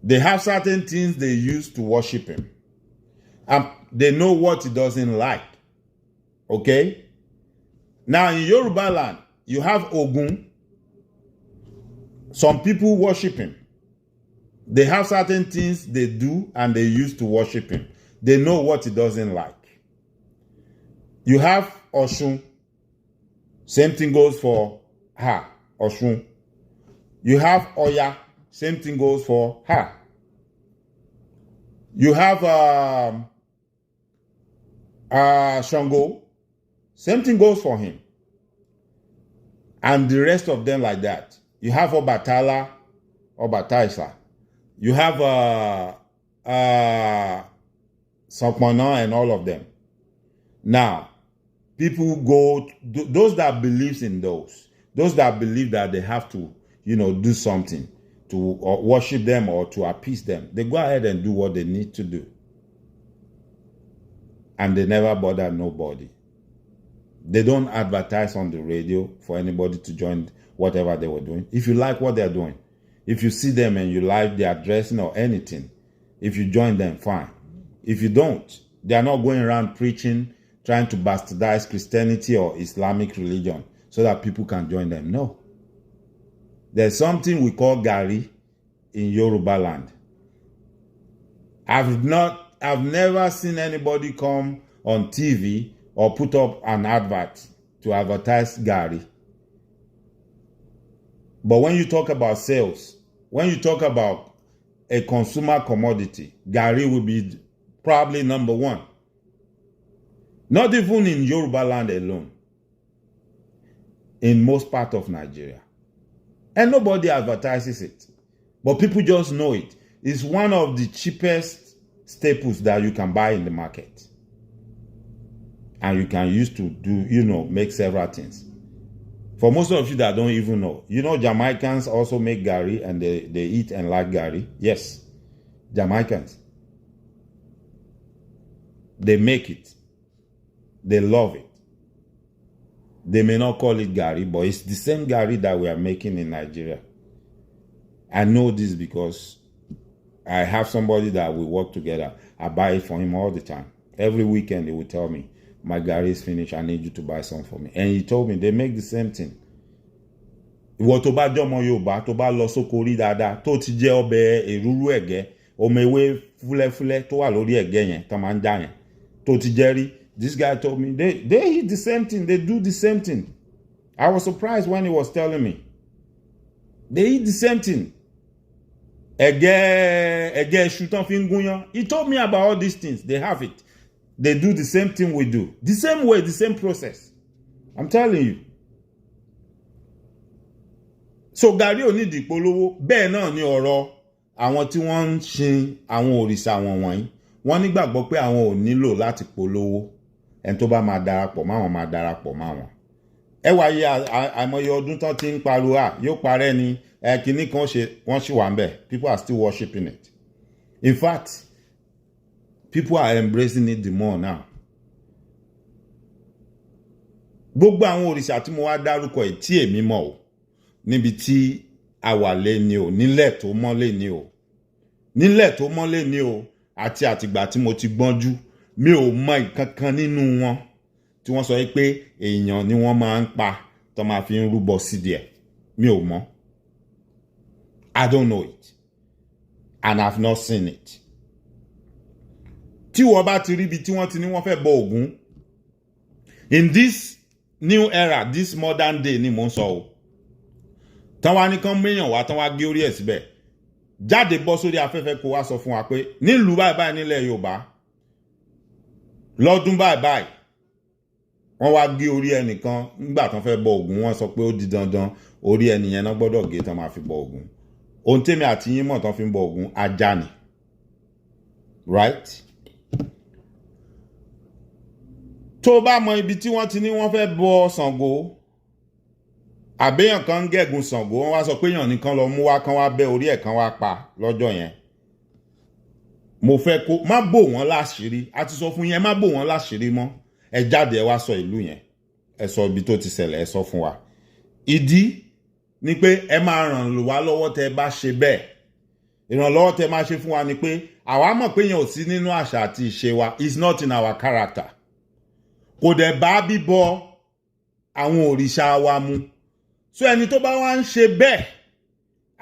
They have certain things they use to worship him. And they know what he doesn't like. Okay? Now in Yoruba land, you have Ogun. Some people worship him. They have certain things they do and they use to worship him. They know what he doesn't like. You have Oshun. Same thing goes for her, Oshun. You have Oya. Same thing goes for her. You have Shango. Same thing goes for him. And the rest of them like that. You have Obatala, Obataisa. You have Sopmana and all of them. Now, people go, those that believes in those that believe that they have to, do something to worship them or to appease them, they go ahead and do what they need to do. And they never bother nobody. They don't advertise on the radio for anybody to join whatever they were doing. If you like what they're doing, if you see them and you like their dressing or anything, if you join them, fine. If you don't, they are not going around preaching, trying to bastardize Christianity or Islamic religion so that people can join them. No. There's something we call Gari in Yoruba land. I've never seen anybody come on TV or put up an advert to advertise Gari. But when you talk about sales, when you talk about a consumer commodity, Gari will be probably number one. Not even in Yoruba land alone. In most part of Nigeria. And nobody advertises it. But people just know it. It's one of the cheapest staples that you can buy in the market. And you can use to do, make several things. For most of you that don't even know, Jamaicans also make Gari and they eat and like Gari. Yes, Jamaicans. They make it. They love it. They may not call it gari, but it's the same gari that we are making in Nigeria. I know this because I have somebody that we work together. I buy it for him all the time. Every weekend he will tell me, my gari is finished, I need you to buy some for me. And he told me they make the same thing. Ìwọ tó bá jọmọ Yorùbá tó bá lọ sóko rí dáadáa tó ti jẹ ọbẹ̀ èrúrú ẹ̀gẹ́ ọmọ ewé fúlẹ́fúlẹ́ tó wà lórí ẹ̀gẹ́ yẹn tó máa ń já yẹn tó ti jẹ rí. This guy told me they eat the same thing, they do the same thing. I was surprised when he was telling me. They eat the same thing. Ẹ̀gẹ́ iṣu tán fi ń gúnyán. He told me about all these things. They have it. They do the same thing we do. The same way, the same process. I'm telling you. So gàrí ò ní di ìpolówó. Bẹ́ẹ̀ náà ni ọ̀rọ̀ àwọn tí wọ́n ń sin àwọn òrìṣà wọn wọ̀nyí. Wọ́n nígbàgbọ́ pé àwọn ò nílò láti polówó. Ẹni tó bá máa darapọ̀ máwọn máa darapọ̀ máwọn. Ẹ wá yé àìmọye ọdún tán ti ń pariwo yóò parẹ́ ni kìíní kan wọ́n ṣì wà ń bẹ̀. People are still worshiping it. In fact, people are embracing it the more now. Gbogbo àwọn òrìṣà tí mo wá dárúkọ ẹ̀ tí èmi mọ̀ o níbi tí àwàlé ni o nílẹ̀ tó mọ́lé ni o nílẹ̀ tó mọ́lé ni o àti àtìgbà tí mo ti gbọ́njú mi ò mọ ìkankan nínú wọn tí wọ́n sọ pé èèyàn ni wọ́n máa ń pa tó máa fi ń rúbọ sídìí ẹ̀ mi ò mọ̀. I don't know it and I've not seen it. Tí wọ́n bá ti rí ibi tí wọ́n ti ní wọ́n fẹ́ bọ Ògún in this new era, this modern day ni mò ń sọ o. Tán wá ní kán méèyàn wá tán wá gé orí ẹ̀ síbẹ̀ jáde bọ́ sórí afẹ́fẹ́ kó wá sọ fún wa pé nílùú báyìí báyìí nílẹ̀ Yorùbá lọ́dún báyìí báyìí wọ́n wá gé orí ẹnìkan nígbà tán fẹ́ bọ Ògún wọ́n sọ pé ó di dandan orí ẹnìyẹn náà gbọ́dọ̀ gé tán máa fi bọ Ògún. Ohun tèmi àti yín mọ̀ tán fi ń bọ Ògún ajá ni. Right? Tó bá mọ ibi tí wọ́n ti ní wọ́n fẹ́ bọ Ṣàngó àbẹ́yàn kan ń gẹ̀gùn Ṣàngó wọ́n wá sọ pé èèyàn nìkan lọ mú wá kán wá bẹ́ orí ẹ̀ kan wá pa lọ́jọ́ yẹn. Mo fẹ́ kó má bò wọ́n láṣìírí a ti sọ fún yẹn má bò wọ́n láṣìírí mọ́ ẹ jáde ẹ wá sọ ìlú yẹn ẹ sọ ibi tó ti ṣẹlẹ̀ ẹ sọ fún wa. Ìdí ni pé ẹ máa ràn wá lọ́wọ́ tẹ́ bá ṣe bẹ́ẹ̀. Ìrànlọ́wọ́ tẹ́ máa ṣe fún wa ni pé àwa mọ̀ pé yẹn ò sí nínú àṣà àti ìṣe wa, it's not in our character. Kò dẹ̀ bá bíbọ àwọn òrìṣà wa mu. So ẹni tó bá wá ń ṣe bẹ́ẹ̀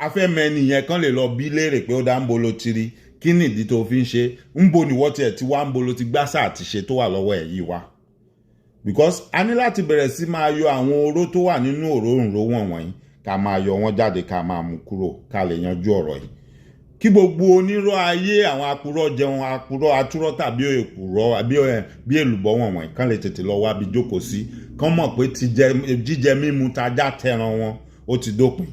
afẹ́mẹ́ni yẹn kan lè lọ bí léèrè pé ó dá ń bolo tiri kí nìdí tó fi ń ṣe ń bo níwọ́ tiẹ̀ tí wá ń bolo ti gbásà àti ṣe tó wà lọ́wọ́ ẹ̀ yìí wá. Because a ní láti bẹ̀rẹ̀ sí máa yọ àwọn oró tó wà nínú òróǹro wọ̀nyí ká máa yọ wọ́n jáde ká máa mú kúrò ká lè yanjú ọ̀rọ̀ yìí. Kí gbogbo onírọ́ ayé àwọn apurọ́ jẹun apurọ́ atúrọ́ tàbí èkùrọ́ bí èlùbọ́ wọ̀nyí kán lè tètè lọ wá bí jókòó sí kán mọ̀ pé jíjẹ mímu tajá tẹran wọn ó ti dópin.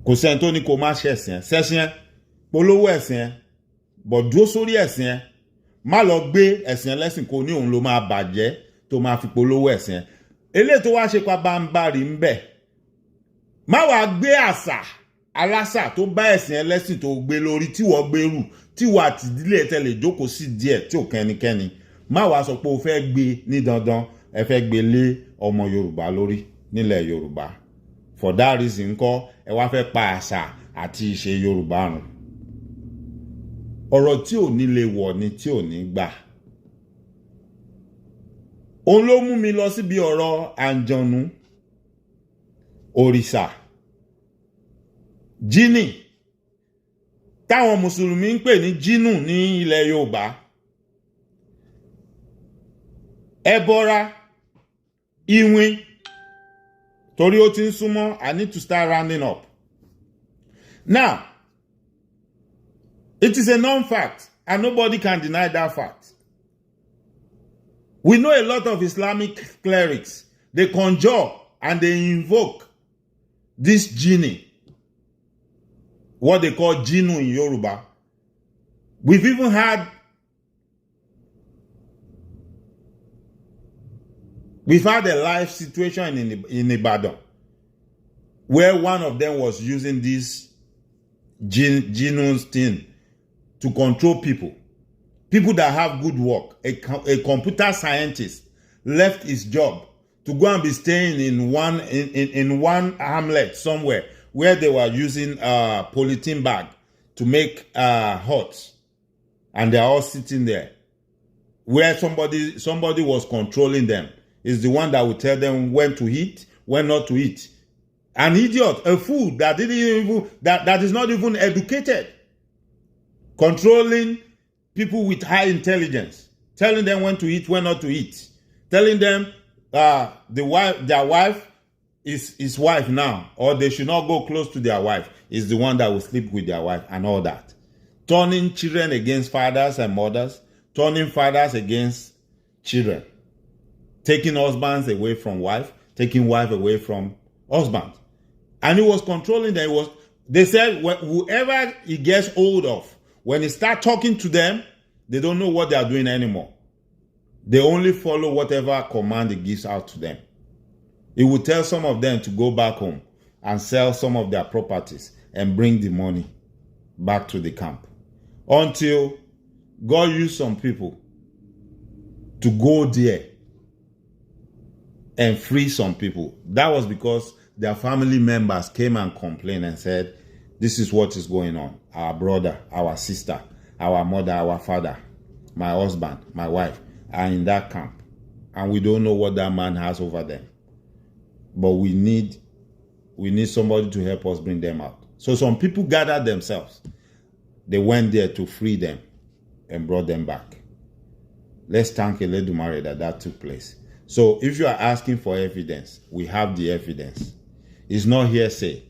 Kò sẹ́ni tó ní kó má ṣẹ̀sìn ẹ̀ ṣẹ̀sìn ẹ̀ polówó ẹ̀sìn ẹ̀ bọ̀ dúró sórí ẹ̀sìn ẹ̀ má lọ gbé ẹ̀sìn ẹlẹ́sìn kó ní òun ló máa bàjẹ́ tó máa fi polówó ẹ̀sìn ẹ̀. Eléyìí tó wá ṣe pa bámbárì ń bẹ̀ má wàá gbé àṣà alásà tó bá ẹ̀sìn ẹlẹ́sìn tó gbé lórí tí wọ́n gbèrú tí wọ́n àti ìdílé ẹ̀ tẹ́lẹ̀ jókòó sí díẹ̀ tí ò kẹ́nikẹ́ni má wàá sọ pé o fẹ́ gbé ní dandan ẹ fẹ́ gbé lé ọmọ Yorùbá lórí nílẹ̀ Yorùbá. For that reason ńkọ́ ẹ wá fẹ́ pa àṣà àti ìṣe Yorùbá run. Ọ̀rọ̀ tí ò ní lè wọ̀ ni tí ò ní gbà. Òun ló mú mi lọ síbi ọ̀rọ̀ àǹjọ̀nú òrìṣà GENIE táwọn mùsùlùmí ń pè ní JINU ní ilẹ̀ Yorùbá. EBORA IWIN torí ó ti ń súnmọ́ I need to start rounding up. Now, it is a known fact and nobody can deny that fact. We know a lot of Islamic clerics, they conjure and they invoke this GENIE, what they call JINU in Yoruba. We've even had a live situation in Ibadan where one of them was using this JINU's thing to control people, People that have good work. A computer scientist left his job to go and be staying in one hamlet somewhere where they were using polythene bag to make huts, and they're all sitting there, where somebody was controlling them. Is the one that will tell them when to eat, when not to eat. An idiot, a fool that that is not even educated, controlling people with high intelligence, telling them when to eat, when not to eat, telling them their wife is his wife now, or they should not go close to their wife, is the one that will sleep with their wife, and all that. Turning children against fathers and mothers, turning fathers against children, taking husbands away from wife, taking wife away from husband. And he was controlling them. They said whoever he gets hold of, when he starts talking to them, they don't know what they are doing anymore. They only follow whatever command he gives out to them. He will tell some of them to go back home and sell some of their properties and bring the money back to the camp. Until God used some people to go there and free some people. That was because their family members came and complained and said, this is what is going on. Our brother, our sister, our mother, our father, my husband, my wife are in that camp. And we don't know what that man has over them. But we need somebody to help us bring them out. So some people gathered themselves. They went there to free them and brought them back. Let's thank Eledumare that took place. So if you are asking for evidence, we have the evidence. It's not hearsay.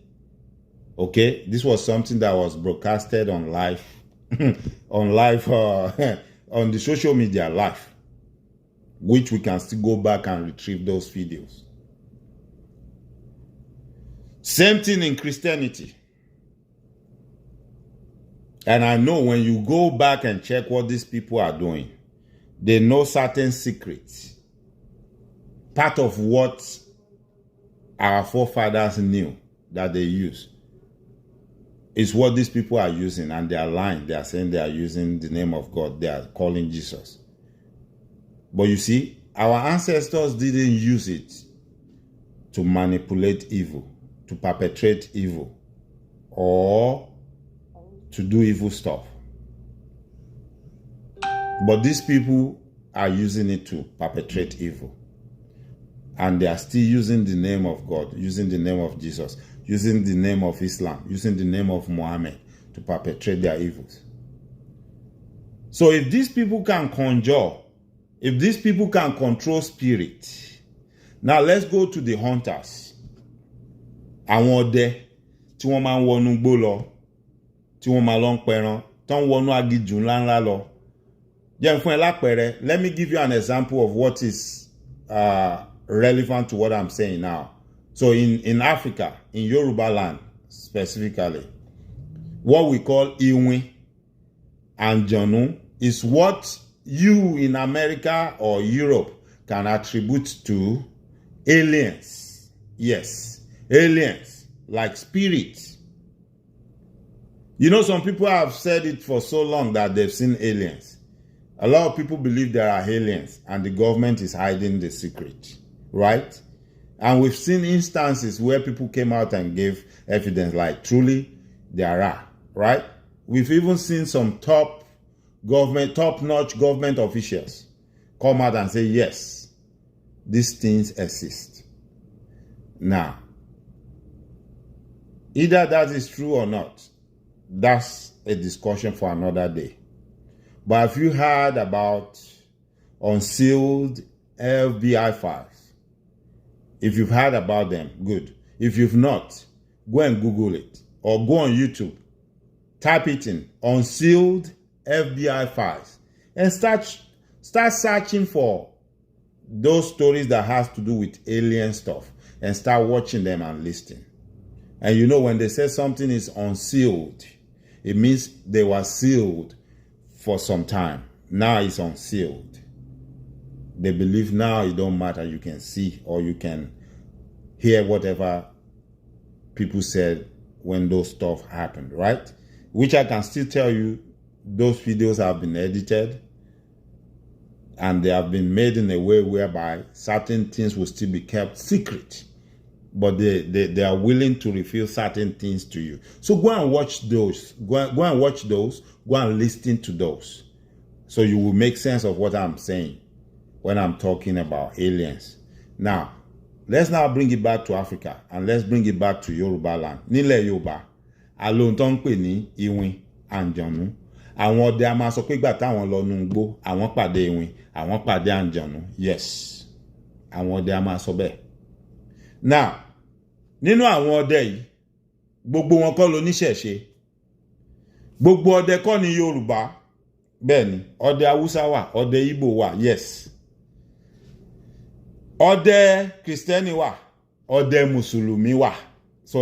Okay? This was something that was broadcasted on live, on the social media live, which we can still go back and retrieve those videos. Same thing in Christianity. And I know when you go back and check what these people are doing, they know certain secrets. Part of what our forefathers knew that they use is what these people are using, and they are lying. They are saying they are using the name of God. They are calling Jesus. But you see, our ancestors didn't use it to manipulate evil, to perpetrate evil, or to do evil stuff. But these people are using it to perpetrate evil. And they are still using the name of God, using the name of Jesus, using the name of Islam, using the name of Muhammad to perpetrate their evils. So if these people can conjure, if these people can control spirit, now let's go to the hunters. Àwọn ọdẹ tí wọ́n máa ń wọnú igbó lọ, tí wọ́n máa lọ ń pẹran, tán wọnú agijù ńláńlá lọ. Jẹ́ n fún ẹ lápẹẹrẹ. Let me give you an example of what is relevant to what I'm saying now. So in Africa, in Yoruba land specifically, what we call IWIN ANJONU is what you in America or Europe can attribute to aliens. Yes, aliens, like spirits. You know, some people have said it for so long that they've seen aliens. A lot of people believe there are aliens and the government is hiding the secret, right? And we've seen instances where people came out and gave evidence like truly there are, right? We've even seen some top-notch government officials come out and say, yes, these things exist. Now, either that is true or not, that's a discussion for another day. But have you heard about unsealed FBI files? If you've heard about them, good. If you've not, go and Google it or go on YouTube. Type it in, unsealed FBI files, and start searching for those stories that has to do with alien stuff and start watching them and listening. And you know, when they say something is unsealed, it means they were sealed for some time. Now it's unsealed. They believe now it don't matter. You can see or you can hear whatever people said when those stuff happened, right? Which I can still tell you, those videos have been edited and they have been made in a way whereby certain things will still be kept secret, but they are willing to reveal certain things to you. So go and watch those. Go and watch those. Go and listen to those, so you will make sense of what I'm saying when I'm talking about aliens. Now, let's now bring it back to Africa, and let's bring it back to Yoruba land. Nílẹ̀ Yorùbá, àlóhùn tó ń pè ní ìwìn àǹjọ̀nú. Àwọn ọdẹ a máa sọ pé ìgbà táwọn lọ nú igbó, àwọn pàdé ìwìn, àwọn pàdé àǹjọ̀nú. Yes, àwọn ọdẹ a máa sọ bẹ́ẹ̀. Now, nínú àwọn ọdẹ yìí, gbogbo wọn kọ́ ló níṣẹ̀ṣe. Gbogbo ọdẹ kọ́ ni Yorùbá. Bẹ́ẹ̀ ni, ọdẹ Haúsá wà, ọdẹ Ìgbò wà, yes. Ọdẹ Kristẹni wà, ọdẹ Mùsùlùmí wà. So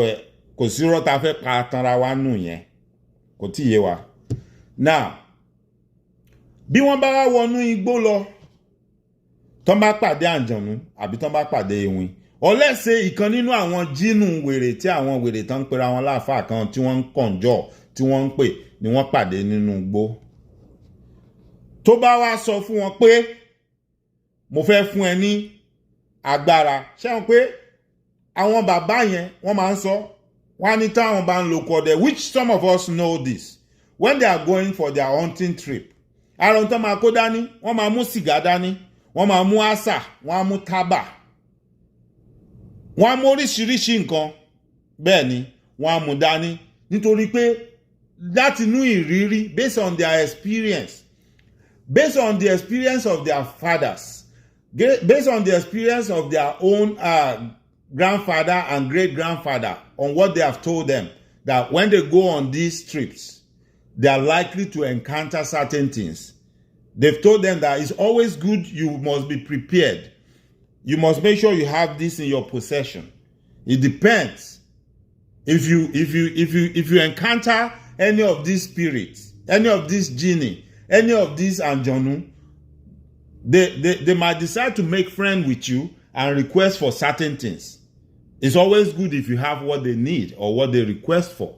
kò sí irọ́ tá fẹ́ pa tanra wa nù yẹn. Kò tí yé wa. Now, bí wọ́n bá wá wọnú igbó lọ, tọ́n bá pàdé àǹjọ̀nú àbí tọ́n bá pàdé ìwìn, ọlẹ́sẹ̀ ìkan nínú àwọn jínù wèrè tí àwọn wèrè tán ń pera wọn láàfáà kan tí wọ́n ń kọ̀njọ́ tí wọ́n ń pè ni wọ́n pàdé nínú igbó. Tó bá wá sọ fún wọn pé mo fẹ́ fún ẹ ní agbára, ṣé wọn pé àwọn bàbá yẹn wọ́n máa ń sọ, wọ́n á ní táwọn bá ń lo kọdẹ, which some of us know this, when they are going for their hunting trip. Àrùn tó máa kó dání, wọ́n máa mú sìgá dání, wọ́n máa mú àṣà, wọ́n á mú tábà, wọ́n á mú oríṣiríṣi nǹkan. Bẹ́ẹ̀ ni, wọ́n á mú dání nítorí pé láti inú ìrírí, based on their experience, based on the experience of their fathers, based on the experience of their own grandfather and great-grandfather, on what they have told them, that when they go on these trips, they are likely to encounter certain things. They've told them that it's always good, you must be prepared. You must make sure you have this in your possession. It depends. If you encounter any of these spirits, any of these genie, any of these anjonu, they might decide to make friends with you and request for certain things. It's always good if you have what they need or what they request for.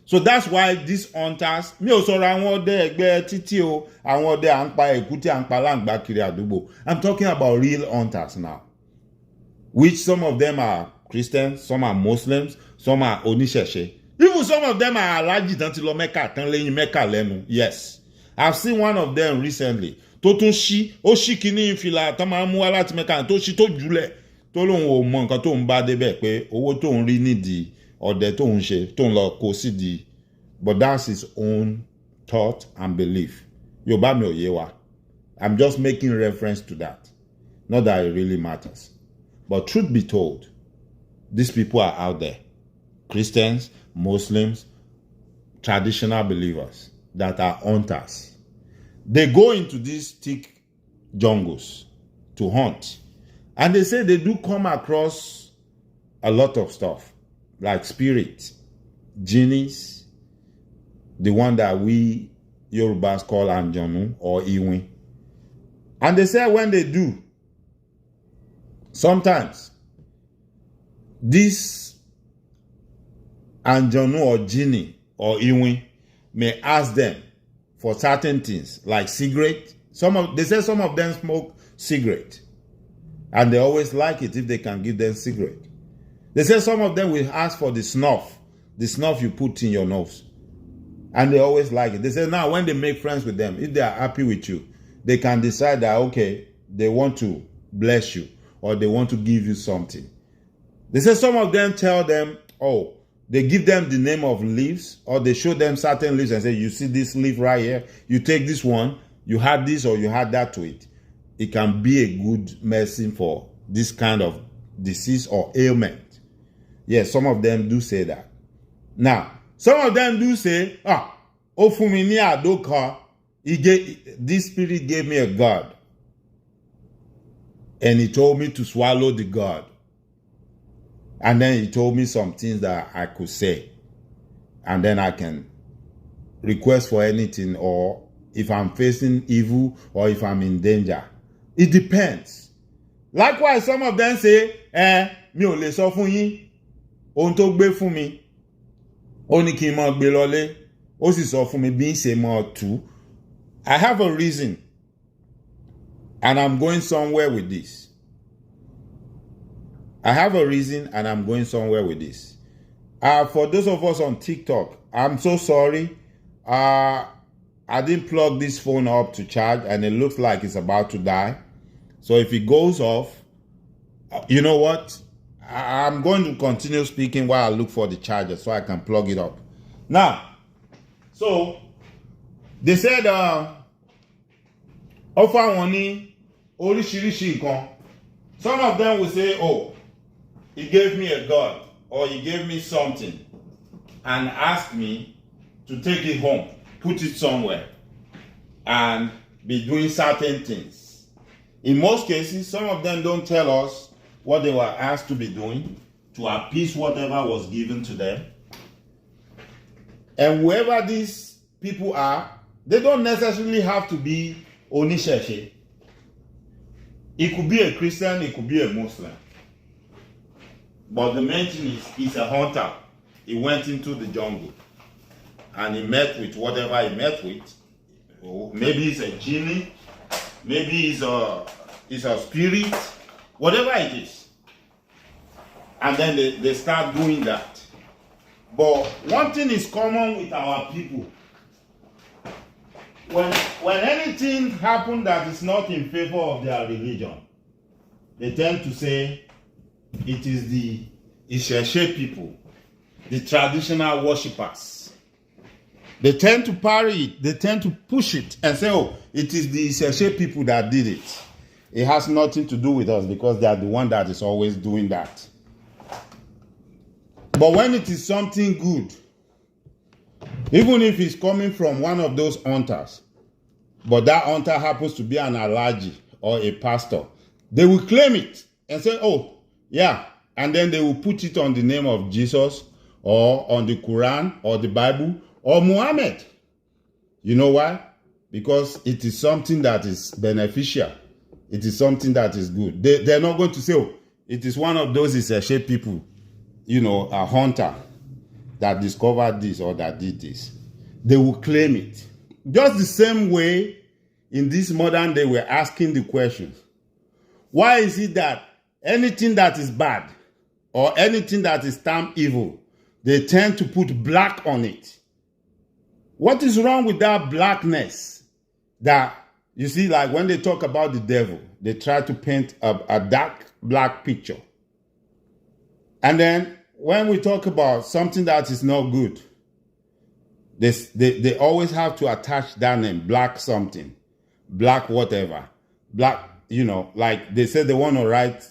So that's why these hunters, mi ò sọ̀rọ̀ àwọn ọdẹ ẹgbẹ́ títí o, àwọn ọdẹ à ń pa èkúté à ń pa láǹgbá kiri àdúgbò. I'm talking about real hunters now, which some of them are Christians, some are Muslims, some are oníṣẹ̀ṣe. Even some of them are alájì tán ti lọ Mẹ́kà tán lẹ́yìn Mẹ́kà lẹ́nu. Yes, I've seen one of them recently. Tó tún ṣí, ó ṣí kíní ìfìlà tán máa ń mú wá láti Mẹ́kà tó ṣí tó jùlẹ̀ tó lóun ò mọ nǹkan tó ń bá débẹ̀ pé owó tó ń rí nídìí ọdẹ tó ń ṣe tó ń lọ kó sídìí. But that's his own thought and belief. Yorùbá mi ò yé wa. I'm just making reference to that. Not that it really matters. But truth be told, these people are out there. Christians, Muslims, traditional believers that are hunters. They go into these thick jungles to hunt. And they say they do come across a lot of stuff, like spirits, genies, the one that we Yorubas call Anjonu or Iwin. And they say when they do, sometimes this Anjonu or Genie or Iwin may ask them for certain things like cigarette. They say some of them smoke cigarette and they always like it if they can give them cigarette. They say some of them will ask for the snuff you put in your nose, and they always like it. They say now when they make friends with them, if they are happy with you, they can decide that, okay, they want to bless you or they want to give you something. They say some of them tell them, oh, they give them the name of leaves, or they show them certain leaves and say, you see this leaf right here, you take this one, you had this or you had that to it. It can be a good medicine for this kind of disease or ailment. Yes, some of them do say that. Now, some of them do say, Ofumini Adoka, this spirit gave me a god. And he told me to swallow the god. And then he told me some things that I could say. And then I can request for anything, or if I'm facing evil or if I'm in danger. It depends. Likewise, some of them say, mi ò lè sọ fún yín, ohun tó gbé fún mi, ó ní kí n máa gbé lọlé, ó sì sọ fún mi bí n ṣe máa tú. I have a reason And I'm going somewhere with this. I have a reason and I'm going somewhere with this. For those of us on TikTok, I'm so sorry. I didn't plug this phone up to charge and it looks like it's about to die. So if it goes off, you know what? I'm going to continue speaking while I look for the charger so I can plug it up. Now, so they said, offer money, oríṣiríṣi nǹkan. Some of them will say, oh, he gave me a God or he gave me something and asked me to take it home, put it somewhere and be doing certain things. In most cases, some of them don't tell us what they were asked to be doing to appease whatever was given to them. And whoever these people are, they don't necessarily have to be oníṣẹ̀ṣe. It could be a Christian, it could be a Muslim. But the main thing is, he's a hunter. He went into the jungle and he met with whatever he met with. Maybe it's a genie, maybe it's a spirit, whatever it is. And then they start doing that. But one thing is common with our people. When anything happens that is not in favor of their religion, they tend to say it is the Isheshe people, the traditional worshippers. They tend to parry it, they tend to push it and say, oh, it is the Isheshe people that did it. It has nothing to do with us because they are the one that is always doing that. But when it is something good, even if it's coming from one of those hunters, but that hunter happens to be an Alhaji or a pastor, they will claim it and say, oh, yeah, and then they will put it on the name of Jesus or on the Quran or the Bible or Muhammad. You know why? Because it is something that is beneficial. It is something that is good. They're not going to say, oh, it is one of those Isheshe people, you know, a hunter that discovered this or that did this. They will claim it. Just the same way in this modern day we're asking the questions. Why is it that anything that is bad or anything that is termed evil, they tend to put black on it? What is wrong with that blackness? That, you see, like when they talk about the devil, they try to paint a dark black picture. And then when we talk about something that is not good, they always have to attach that name, black something, black whatever, black, you know, like they said they want to write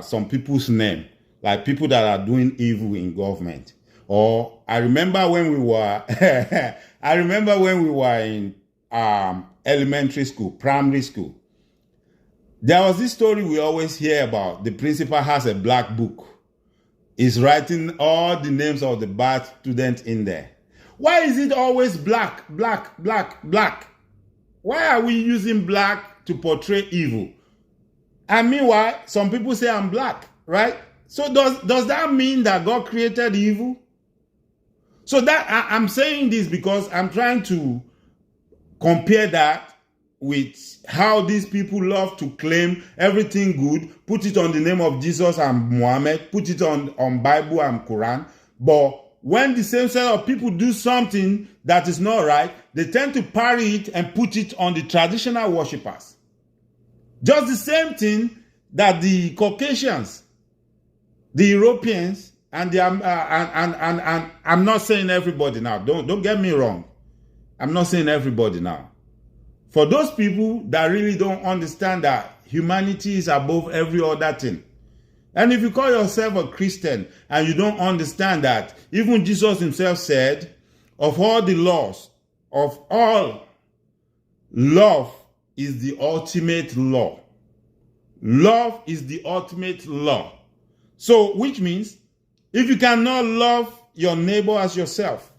some people's name, like people that are doing evil in government. Or I remember when we were, in elementary school, primary school. There was this story we always hear about. The principal has a black book. He's writing all the names of the bad students in there. Why is it always black, black, black, black? Why are we using black to portray evil? And meanwhile, some people say I'm black, right? So does that mean that God created evil? So that I'm saying this because I'm trying to compare that with how these people love to claim everything good, put it on the name of Jesus and Muhammad, put it on Bible and Quran. But when the same set of people do something that is not right, they tend to parry it and put it on the traditional worshippers. Just the same thing that the Caucasians, the Europeans, and the and I'm not saying everybody now. Don't get me wrong. I'm not saying everybody now. For those people that really don't understand that humanity is above every other thing. And if you call yourself a Christian and you don't understand that, even Jesus himself said, of all the laws, of all, love is the ultimate law. Love is the ultimate law. So, which means, if you cannot love your neighbor as yourself,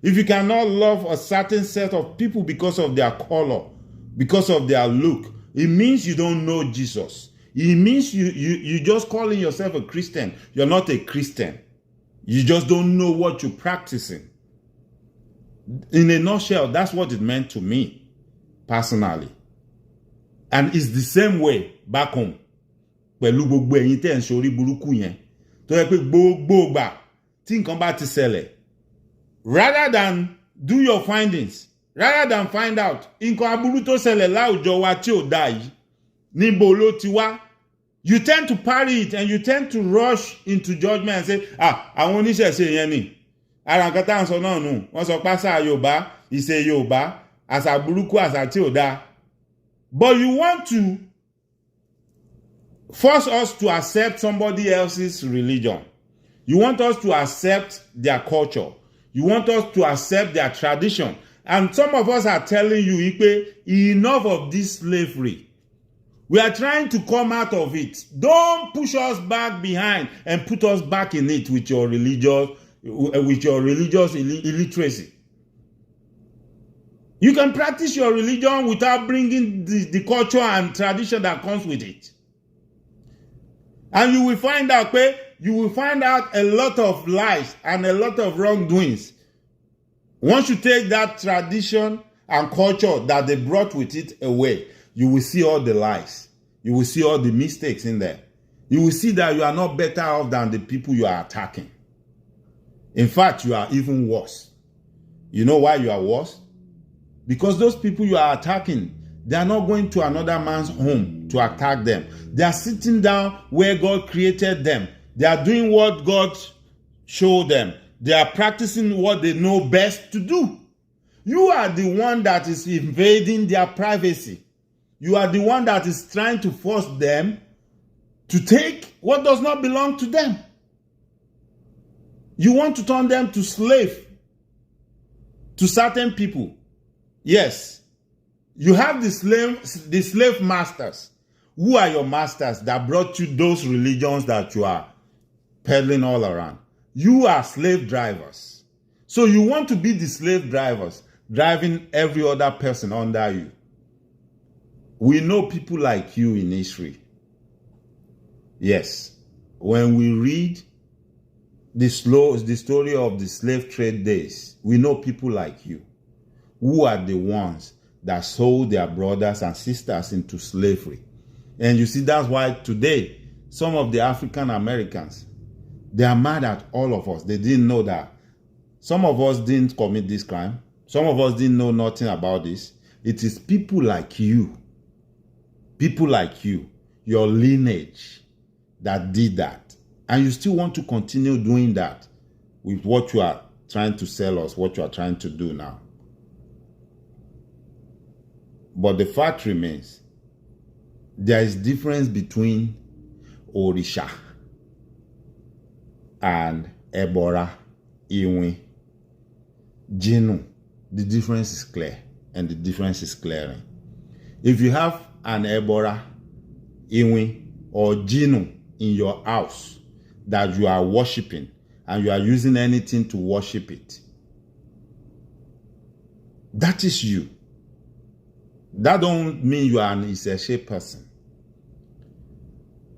if you cannot love a certain set of people because of their color, because of their look, it means you don't know Jesus. It means you just calling yourself a Christian. You're not a Christian. You just don't know what you're practicing. In a nutshell, that's what it meant to me, personally. And it's the same way back home. Pẹ̀lú gbogbo ẹ̀yin tẹ́ ń sórí burúkú yẹn. Tó yẹ pé gbogbo gbà tí nǹkan bá ti ṣẹlẹ̀. Rather than do your findings, rather than find out nǹkan aburú tó ṣẹlẹ̀ láwùjọ wa tí ò dá yìí níbo ló ti wá, you tend to parry it and you tend to rush into judgment and say, àwọn oníṣẹ̀ṣe yẹn ni. Ara nǹkan tá à ń sọ náà nù, wọ́n sọ pásá Yorùbá, ìṣe Yorùbá, àṣà burúkú, àṣà tí ò dá. But you want to force us to accept somebody else's religion. You want us to accept their culture. You want us to accept their tradition. And some of us are telling you, Ipe, enough of this slavery. We are trying to come out of it. Don't push us back behind and put us back in it with your religious illiteracy. You can practice your religion without bringing the culture and tradition that comes with it. And you will find out, a lot of lies and a lot of wrongdoings. Once you take that tradition and culture that they brought with it away, you will see all the lies. You will see all the mistakes in there. You will see that you are not better off than the people you are attacking. In fact, you are even worse. You know why you are worse? Because those people you are attacking, they are not going to another man's home to attack them. They are sitting down where God created them. They are doing what God showed them. They are practicing what they know best to do. You are the one that is invading their privacy. You are the one that is trying to force them to take what does not belong to them. You want to turn them to slave to certain people. Yes, you have the slave masters. Who are your masters that brought you those religions that you are peddling all around? You are slave drivers. So you want to be the slave drivers, driving every other person under you. We know people like you in history. Yes, when we read the story of the slave trade days, we know people like you who are the ones that sold their brothers and sisters into slavery. And you see, that's why today, some of the African Americans, they are mad at all of us. They didn't know that. Some of us didn't commit this crime. Some of us didn't know nothing about this. It is people like you, your lineage, that did that. And you still want to continue doing that with what you are trying to sell us, what you are trying to do now. But the fact remains, there is difference between Orisha and EBORA, IWIN, JINU. The difference is clear, and the difference is clearing. If you have an EBORA, IWIN, or JINU in your house that you are worshiping, and you are using anything to worship it, that is you. That don't mean you are an Iseshe person.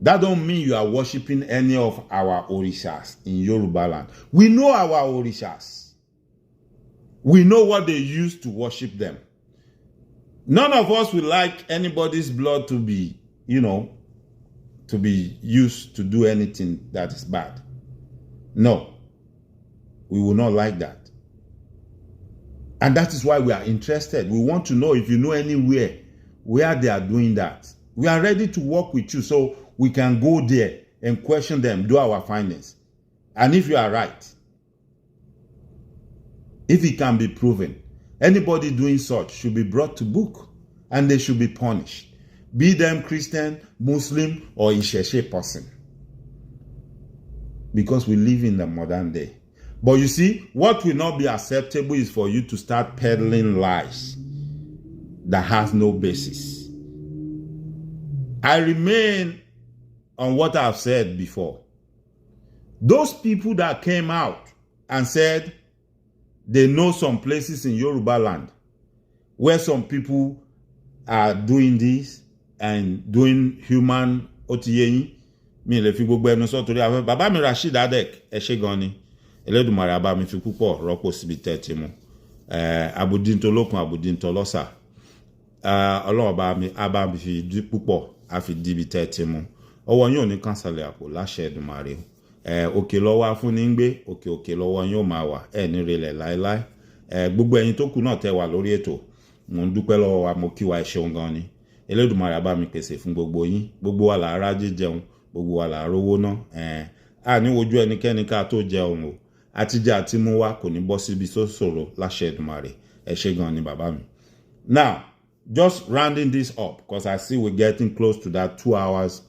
That don't mean you are worshiping any of our Orishas in Yoruba land. We know our Orishas. We know what they use to worship them. None of us would like anybody's blood to be, to be used to do anything that is bad. No, we will not like that. And that is why we are interested. We want to know if you know anywhere where they are doing that. We are ready to work with you so we can go there and question them, do our findings. And if you are right, if it can be proven, anybody doing such should be brought to book and they should be punished. Be them Christian, Muslim, or Isheshe person. Because we live in the modern day. But you see, what will not be acceptable is for you to start peddling lies that has no basis. I remain on what I've said before. Those people that came out and said they know some places in Yoruba land where some people are doing this and doing human otiyeyin. Mi le fi gbogbo ẹnu sọ torí afẹ́ bàbá mi Rashid Adek ẹ ṣé gan ni. Elédùmarè á bá mi fi púpọ̀ rọ́pò síbi tẹ́tí mu. Abudintolókun abudintolọ́sà. Ọlọ́run bá mi fi dí púpọ̀ a fi dí ibi tẹ́ ti mú ọwọ́ yín ò ní kánṣẹ́lẹ̀ àpò láṣẹ Èdùmàrè òkè lọ́wọ́ afúnni ń gbé òkè lọ́wọ́ yín ò máa wà ní relẹ̀ láéláé gbogbo ẹ̀yin tó kù náà tẹ́ wà lórí ètò mo ń dúpẹ́ lọ́wọ́ wa mo kí wa ẹ ṣeun gan ni Elédùmarè bá mi pèsè fún gbogbo yín gbogbo wa là á rájé jẹun gbogbo wa là á rówó ná a ní wojú ẹnikẹ́ni ká tó jẹun o àtijọ́ àti mú wa kò ní bọ́ síbi tó ṣòro láṣẹ Èdùmàrè ẹ ṣé gan ni bàbá mi. Now just rounding this up because I see we're getting close to that 2 hours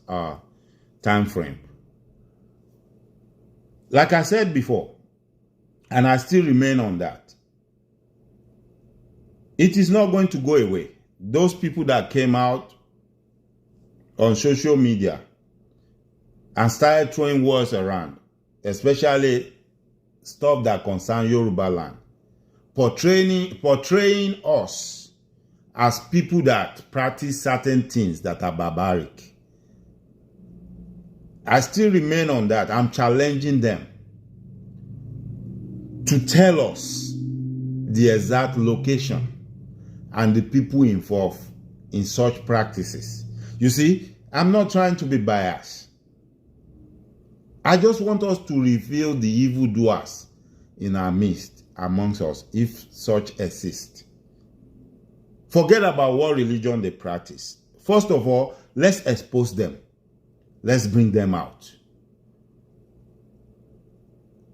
time frame. Like I said before, and I still remain on that, it is not going to go away. Those people that came out on social media and started throwing words around, especially stuff that concern Yoruba land, portraying us as people that practice certain things that are barbaric. I still remain on that. I'm challenging them to tell us the exact location and the people involved in such practices. You see, I'm not trying to be biased. I just want us to reveal the evildoers in our midst amongst us, if such exist. Forget about what religion they practice. First of all, let's expose them. Let's bring them out.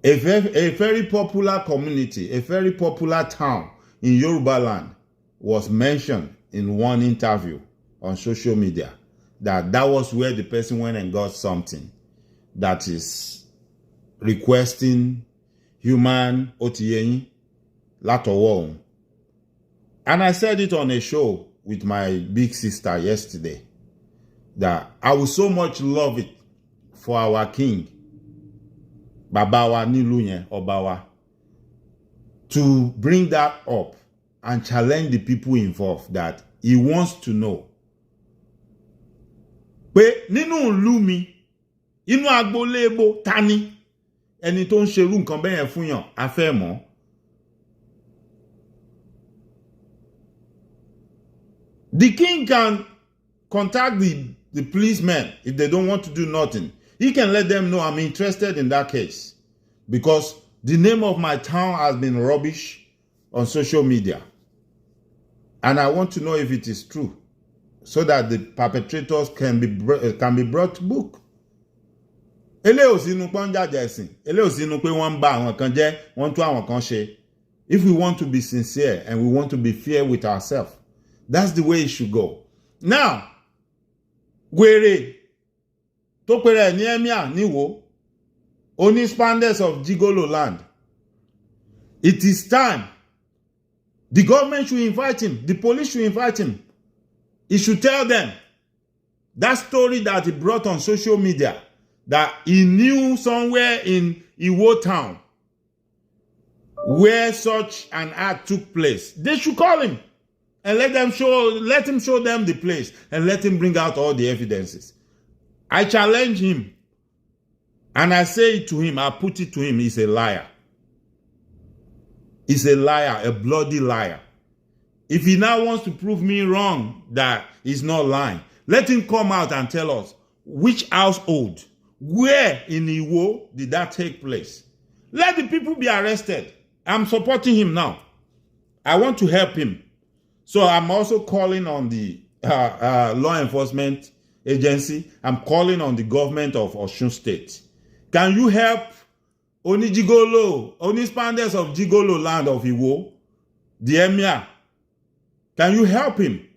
A very popular community, a very popular town in Yoruba land was mentioned in one interview on social media that was where the person went and got something that is requesting human otiyeyin latowo. And I said it on a show with my big sister yesterday that I would so much love it for our king, Babawa Niluye Obawa, to bring that up and challenge the people involved that he wants to know. Pé nínú ìlú mi, inú agboolé ebo tani ẹni tó ń ṣerú nǹkan bẹ́ẹ̀ fún yàn a fẹ́ mọ̀. The king can contact the policemen if they don't want to do nothing. He can let them know I'm interested in that case because the name of my town has been rubbish on social media. And I want to know if it is true so that the perpetrators can be brought to book. If we want to be sincere and we want to be fair with ourselves, that's the way it should go. Now, Gwere, Topere Niemia Niwo, only spanders of Gigolo land. It is time. The government should invite him. The police should invite him. He should tell them that story that he brought on social media that he knew somewhere in Iwo town where such an act took place. They should call him and let him show them the place and let him bring out all the evidences. I challenge him and I say it to him, I put it to him, he's a liar. He's a liar, a bloody liar. If he now wants to prove me wrong that he's not lying, let him come out and tell us which household, where in Iwo did that take place. Let the people be arrested. I'm supporting him now. I want to help him. So I'm also calling on the law enforcement agency. I'm calling on the government of Osun State. Can you help Oni spanders of Gigolo land of Iwo, the emir? Can you help him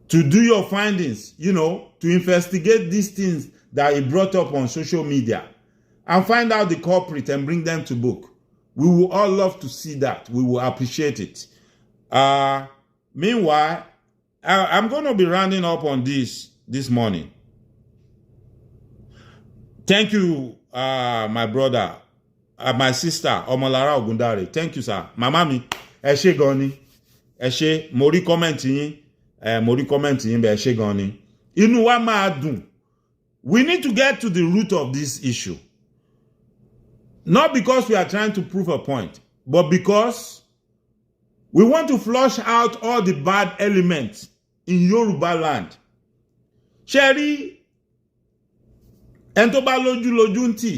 to do your findings, to investigate these things that he brought up on social media and find out the culprit and bring them to book? We will all love to see that. We will appreciate it. Meanwhile, I'm going to be rounding up on this morning. Thank you, my brother, my sister, Omolara Ogundare. Thank you, sir. Mama mi, ẹ ṣé gan ni. Ẹ ṣé, mo rí comment yín, be ẹ ṣé gan ni. Inú wa máa dùn. We need to get to the root of this issue. Not because we are trying to prove a point, but because We want to flush out all the bad elements in Yoruba land. Sherry, ẹni tó bá lójú ń tì.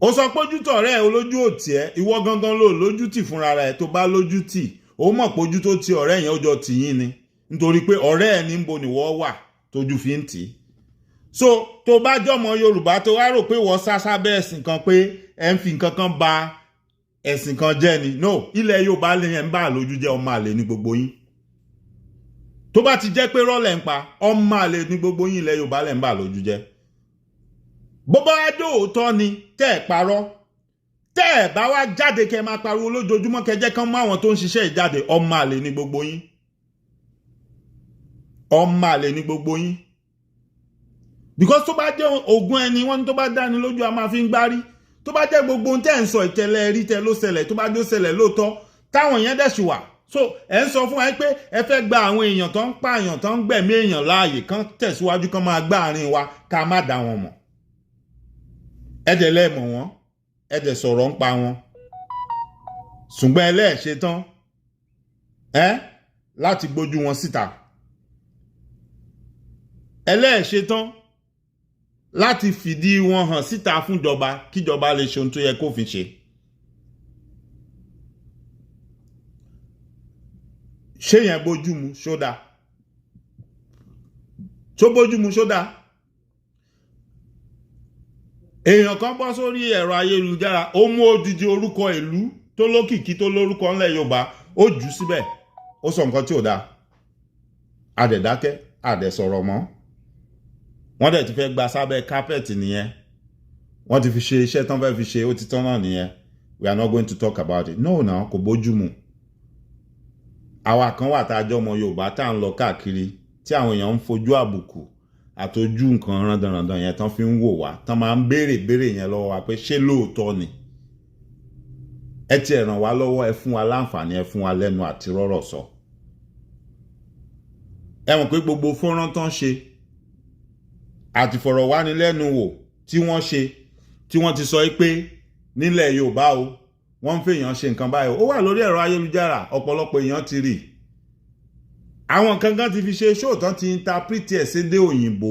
Ó sọ pé ojú tọ̀rẹ́ ẹ olójú ò tì ẹ́, ìwọ gangan ló lójú tì fúnra rẹ̀ tó bá lójú tì. Ó mọ̀ pé ojú tó ti ọ̀rẹ́ yẹn ó jọ tì yín ni. Nítorí pé ọ̀rẹ́ ẹ ní ń bo nìwọ wà tójú fi ń tì. So tó bá jọmọ Yorùbá tó wá rò pé wọ́n sásá bẹ́ ẹ̀sìn kan pé ẹ ń fi nǹkan kan ba ẹ̀sìn kan jẹ́ ni. No, ilẹ̀ Yorùbá lè yẹn ń bá lójú jẹ́ ọmọ àlè ní gbogbo yín. Tó bá ti jẹ́ pé rọ́lẹ̀ ń pa ọmọ àlè ní gbogbo yín ilẹ̀ Yorùbá lè ń bá lójú jẹ́. Bó bá wá dé òótọ́ ni tẹ́ ẹ̀ parọ́, tẹ́ ẹ̀ bá wá jáde kẹ́ máa pariwo lójoojúmọ́ kẹ́ jẹ́ kán mú àwọn tó ń ṣiṣẹ́ ìjáde, ọmọ àlè ní gbogbo yín. Ọmọ àlè ní gbogbo yín. Because tó bá jẹ́ ogun ẹni wọ́n ní tó bá dáni lójú a máa fi ń gbárí. Tó bá jẹ́ gbogbo ohun tẹ́ ń sọ ìtẹ́lẹ̀ rí tẹ́ ló ṣẹlẹ̀ tó bá dé ó ṣẹlẹ̀ lóòótọ́ táwọn èèyàn dẹ̀ ṣì wà. So ẹ ń sọ fún wa pé ẹ fẹ́ gba àwọn èèyàn tó ń pààyàn tó ń gbẹ̀mí èèyàn láàyè kán tẹ̀síwájú kán máa gbá àárín wa ká má dá wọn mọ̀. Ẹ dẹ̀ lẹ́mọ̀ wọn, ẹ dẹ̀ sọ̀rọ̀ ń pa wọn. Ṣùgbọ́n ẹlẹ́ẹ̀ṣe tán láti gbójú wọn síta. Ẹlẹ́ẹ̀ṣe tán láti fìdí wọn hàn síta fún ìjọba kíjọba lè ṣe ohun tó yẹ kó fi ṣe. Ṣé yẹn bójúmu ṣódà? Tó bójúmu ṣódà? Èèyàn kan bọ́ sórí ẹ̀rọ ayélujára ó mú odidi orúkọ ìlú tó lókìkí tó lórúkọ ńlẹ̀ Yorùbá ó jù síbẹ̀ ó sọ nǹkan tí ò dáa. Àdẹ̀dákẹ́ àdẹ̀sọ̀rọ̀ mọ́. Wọ́n dẹ̀ ti fẹ́ gba sábẹ́ kápẹ́ẹ̀tì nìyẹn. Wọ́n ti fi ṣe iṣẹ́ tán fẹ́ fi ṣe ó ti tán náà nìyẹn. We are not going to talk about it. No, kò bójúmu. Àwa kan wà tá a jọ ọmọ Yorùbá tá à ń lọ káàkiri tí àwọn èèyàn ń fojú àbùkù àtojú nǹkan randanrandan yẹn tán fi ń wò wá tán máa ń béèrè yẹn lọ́wọ́ wa pé ṣé lóòótọ́ ni. Ẹ ti ràn wá lọ́wọ́ ẹ fún wa láǹfààní ẹ fún wa lẹ́nu àti rọ́rọ̀ sọ. Ẹ mọ̀ pé gbogbo fọ́nrán tán ṣe àti fọ̀rọ̀wánilẹ́nuwò tí wọ́n ṣe tí wọ́n ti sọ pé nílẹ̀ Yorùbá o wọ́n ń fèèyàn ṣe nǹkan báyìí ó wà lórí ẹ̀rọ ayélujára ọ̀pọ̀lọpọ̀ èèyàn ti rí. Àwọn kankan ti fi ṣe ṣóòtán ti interpret ẹ̀ sédé òyìnbó.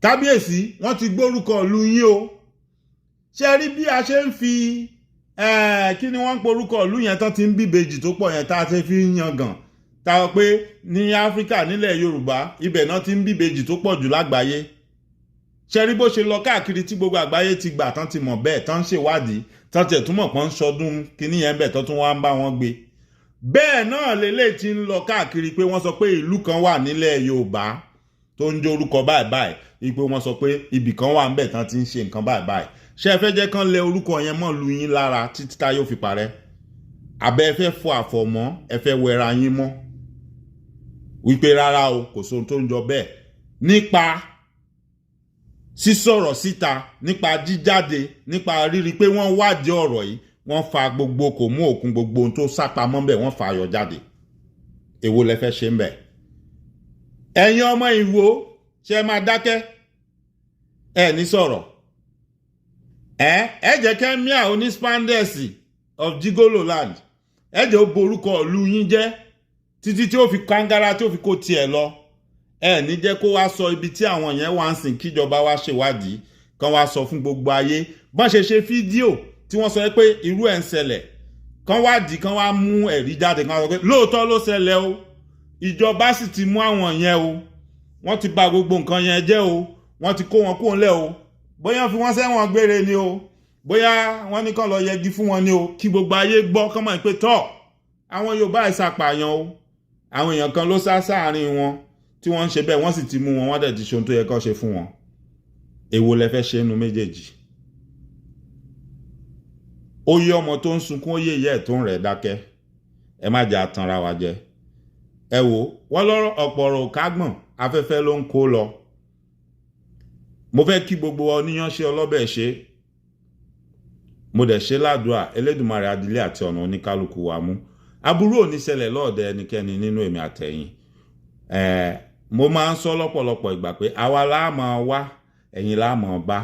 Kábíyèsí wọ́n ti gbórúkọ ìlú yín o. Ṣé rí bí a ṣe ń fi kí ni wọ́n ń porúkọ ìlú yẹn tán ti ń bíbejì tó pọ̀ yẹn tá a ti fi ń yangàn. Ta pé ní Áfíríkà nílẹ̀ Yorùbá ibẹ̀ náà ti ń bíbejì tó pọ̀ jù lágbàáyé. Ṣé rí bó ṣe lọ káàkiri tí gbogbo àgbáyé ti gbà tán ti mọ̀ bẹ́ẹ̀ tán ṣèwádìí tán tiẹ̀ túmọ̀ pọ́n ń ṣọdún kíní yẹn bẹ́ẹ̀ tán tún wá ń bá wọn gbé. Bẹ́ẹ̀ náà lélẹ̀ ti ń lọ káàkiri pé wọ́n sọ pé ìlú kan wà nílẹ̀ Yorùbá tó ń jẹ́ orúkọ báyìí báyìí ipò wọ́n sọ pé ibì kan wà ńbẹ̀ tán ti ń ṣe nǹkan báyìí báyìí. Ṣé ẹ fẹ́ jẹ́ kán lẹ orúkọ yẹn mọ́ lu yín lára títí tá yóò fi parẹ́? Àbẹ́ ẹ fẹ́ fọ àfọ̀mọ́ ẹ fẹ́ wẹra yín mọ́? Wípé rárá o kò sóhun tó ń jọ bẹ́ẹ̀ nípa sísọ̀rọ̀ síta nípa jíjáde nípa rírí pé wọ́n wádìí ọ̀rọ̀ yìí wọ́n fa gbogbo kò mú òkun gbogbo ohun tó sápamọ́ ńbẹ̀ wọ́n fa ayọ̀ jáde. Èwo lẹ fẹ́ ṣe ńbẹ̀? Ẹ̀yin ọmọ Ìwó ṣe máa dákẹ́ ẹ ní sọ̀rọ̀. Ẹ jẹ́ kẹ́míà oníspandẹ́sì of Jigolo land ẹ jẹ́ ó borúkọ ìlú yín jẹ́ títí tí ó fi kangara tí ó fi kó tiẹ̀ lọ. Ẹ ní jẹ́ kó wá sọ ibi tí àwọn yẹn wá ń sìn kíjọba wá ṣèwádìí kan wá sọ fún gbogbo ayé bọ́n ṣe fídíò tí wọ́n sọ pé irú ẹ̀ ń ṣẹlẹ̀ kan wádìí kan wá mú ẹ̀rí jáde kan wá sọ pé lóòótọ́ ló ṣẹlẹ̀ o ìjọba sì ti mú àwọn yẹn o wọ́n ti bà gbogbo nǹkan yẹn jẹ́ o wọ́n ti kó wọn kúrò ńlẹ̀ o bóyá fi wọ́n sẹ́wọ̀n gbére ni o bóyá wọ́n ní kán lọ yẹgi fún wọn ni o kí gbogbo ayé gbọ́ kán mọ̀ pé tọ́ àwọn Yorùbá ìsàpàyàn o àwọn èèyàn kan ló sá sáàárín wọn tí wọ́n ń ṣe bẹ́ẹ̀ wọ́n sì ti mú wọn wọ́n dẹ̀ ti ṣe ohun tó yẹ kán ṣe fún wọn. Èwo lẹ fẹ́ ṣe nínú méjèèjì? Ó yé ọmọ tó ń sunkún ó yé ìyá ẹ̀ tó ń rẹ̀ dákẹ́. Ẹ má jẹ́ àtanra wa jẹ. Ẹ wò wọ́n lọ́rọ̀ ọ̀pọ̀rọ̀ kágbọ̀n afẹ́fẹ́ ló ń kó lọ. Mo fẹ́ kí gbogbo oníyàn ṣe ọlọ́bẹ̀ ṣe. Mo dẹ̀ ṣe ládùúà Elédùmarè adílé àti ọ̀nà oníkálukú wa mú. Aburú ò ní ṣẹlẹ̀ lọ́ọ̀dẹ ẹnikẹ́ni nínú èmi àtẹ̀yìn. Mo máa ń sọ lọ́pọ̀lọpọ̀ ìgbà pé àwa la máa wá ẹ̀yin la máa bá.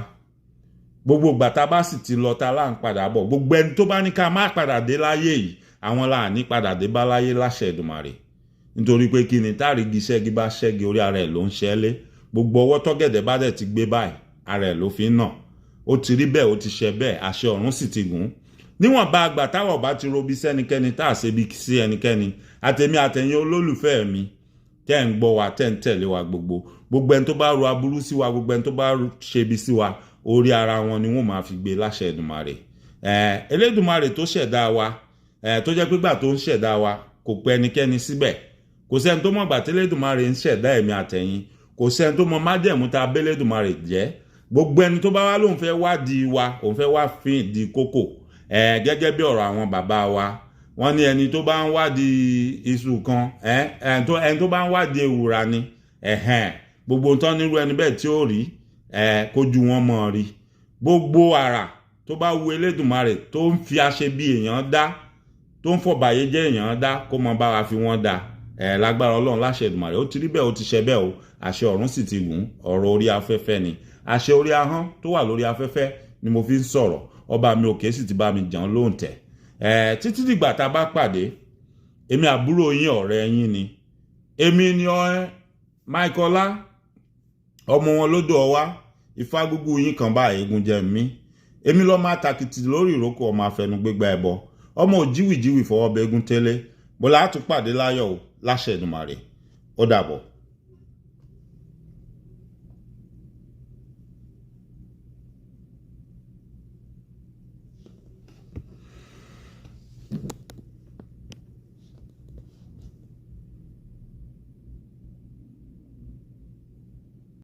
gbogbo ìgbà tá bá sì ti lọ tá là ń padà bọ̀ gbogbo ẹni tó bá ní ká má padà dé láyé yìí àwọn là ní padà dé bá láyé láṣẹ Èdùmàrè nítorí pé kí ni táàrígi ṣẹ́gi bá ṣẹ́gi orí ara ẹ̀ ló ń ṣẹ́lé gbogbo ọwọ́ tọ́gẹ̀dẹ̀ bá dẹ̀ ti gbé báyìí ara ẹ̀ ló fi ń nà ó ti rí bẹ́ẹ̀ ó ti ṣe bẹ́ẹ̀ àṣẹ ọ̀run sì ti gùn níwọ̀n bá àgbà táwọn bá ti robi sẹ́nikẹ́ni tá à ṣe bí sí ẹnikẹ́ni àtẹ̀mí àtẹ̀yìn olólùfẹ́ mi tẹ́ ń gbọ́ wa tẹ́ ń tẹ̀lé wa gbogbo ẹni tó bá ro aburú sí wa gbogbo ẹni tó bá ṣe bí sí wa orí ara wọn ni wọ́n máa fi gbé láṣẹ Èdùmàrè Elédùmarè tó ṣẹ̀dá wa tó jẹ́ pé gbà tó ń ṣẹ̀dá wa kò pè ẹnikẹ́ni síbẹ̀ kò sẹ́ni tó mọ̀ gbà tí Elédùmarè ń ṣẹ̀dá ẹ̀mí àtẹ̀yìn kò sẹ́ni tó mọ̀ májẹ̀mú tá a bẹ́ Elédùmarè jẹ́ gbogbo ẹni tó bá wá lóun fẹ́ wádìí wa òun fẹ́ wá fín ìdí kókò gẹ́gẹ́ bí ọ̀rọ̀ àwọn bàbá wa wọ́n ní ẹni tó bá ń wádìí iṣu kan ẹni tó bá ń wádìí ewùrà ni gbogbo nǹkan nírú ẹni bẹ́ẹ̀ tí ó rí kójú wọn mọ̀ rí gbogbo àrà tó bá wu Elédùmarè tó ń fi àṣẹ bí èèyàn dá tó ń fọ̀bàyé jẹ́ èèyàn dá kó mọ bá wa fi wọ́n dá lágbára Ọlọ́run láṣẹ Èdùmàrè ó ti rí bẹ́ẹ̀ ó ti ṣe bẹ́ẹ̀ o àṣẹ ọ̀run sì ti gùn ọ̀rọ̀ orí afẹ́fẹ́ ni àṣẹ orí ahọ́n tó wà lórí afẹ́fẹ́ ni mo fi ń sọ̀rọ̀ ọba mi òkè sì ti bá mi jẹun lóǹtẹ̀ títí dìgbà tá a bá pàdé èmi àbúrò yín ọ̀rẹ́ yín ni èmi ni Michael ọmọ wọn lódò ọwá ifá gúgú yín kan bá eégún jẹ mí èmi lọ máa tàkìtì lórí ìrókò ọmọ afẹnugbégbá ẹbọ ọmọ òjíwìjíwì fọwọ́ bẹ́gún tẹ́lẹ̀ bọ́lá á tún pàdé láyọ̀ o láṣẹ Èdùmàrè ó dàbọ̀.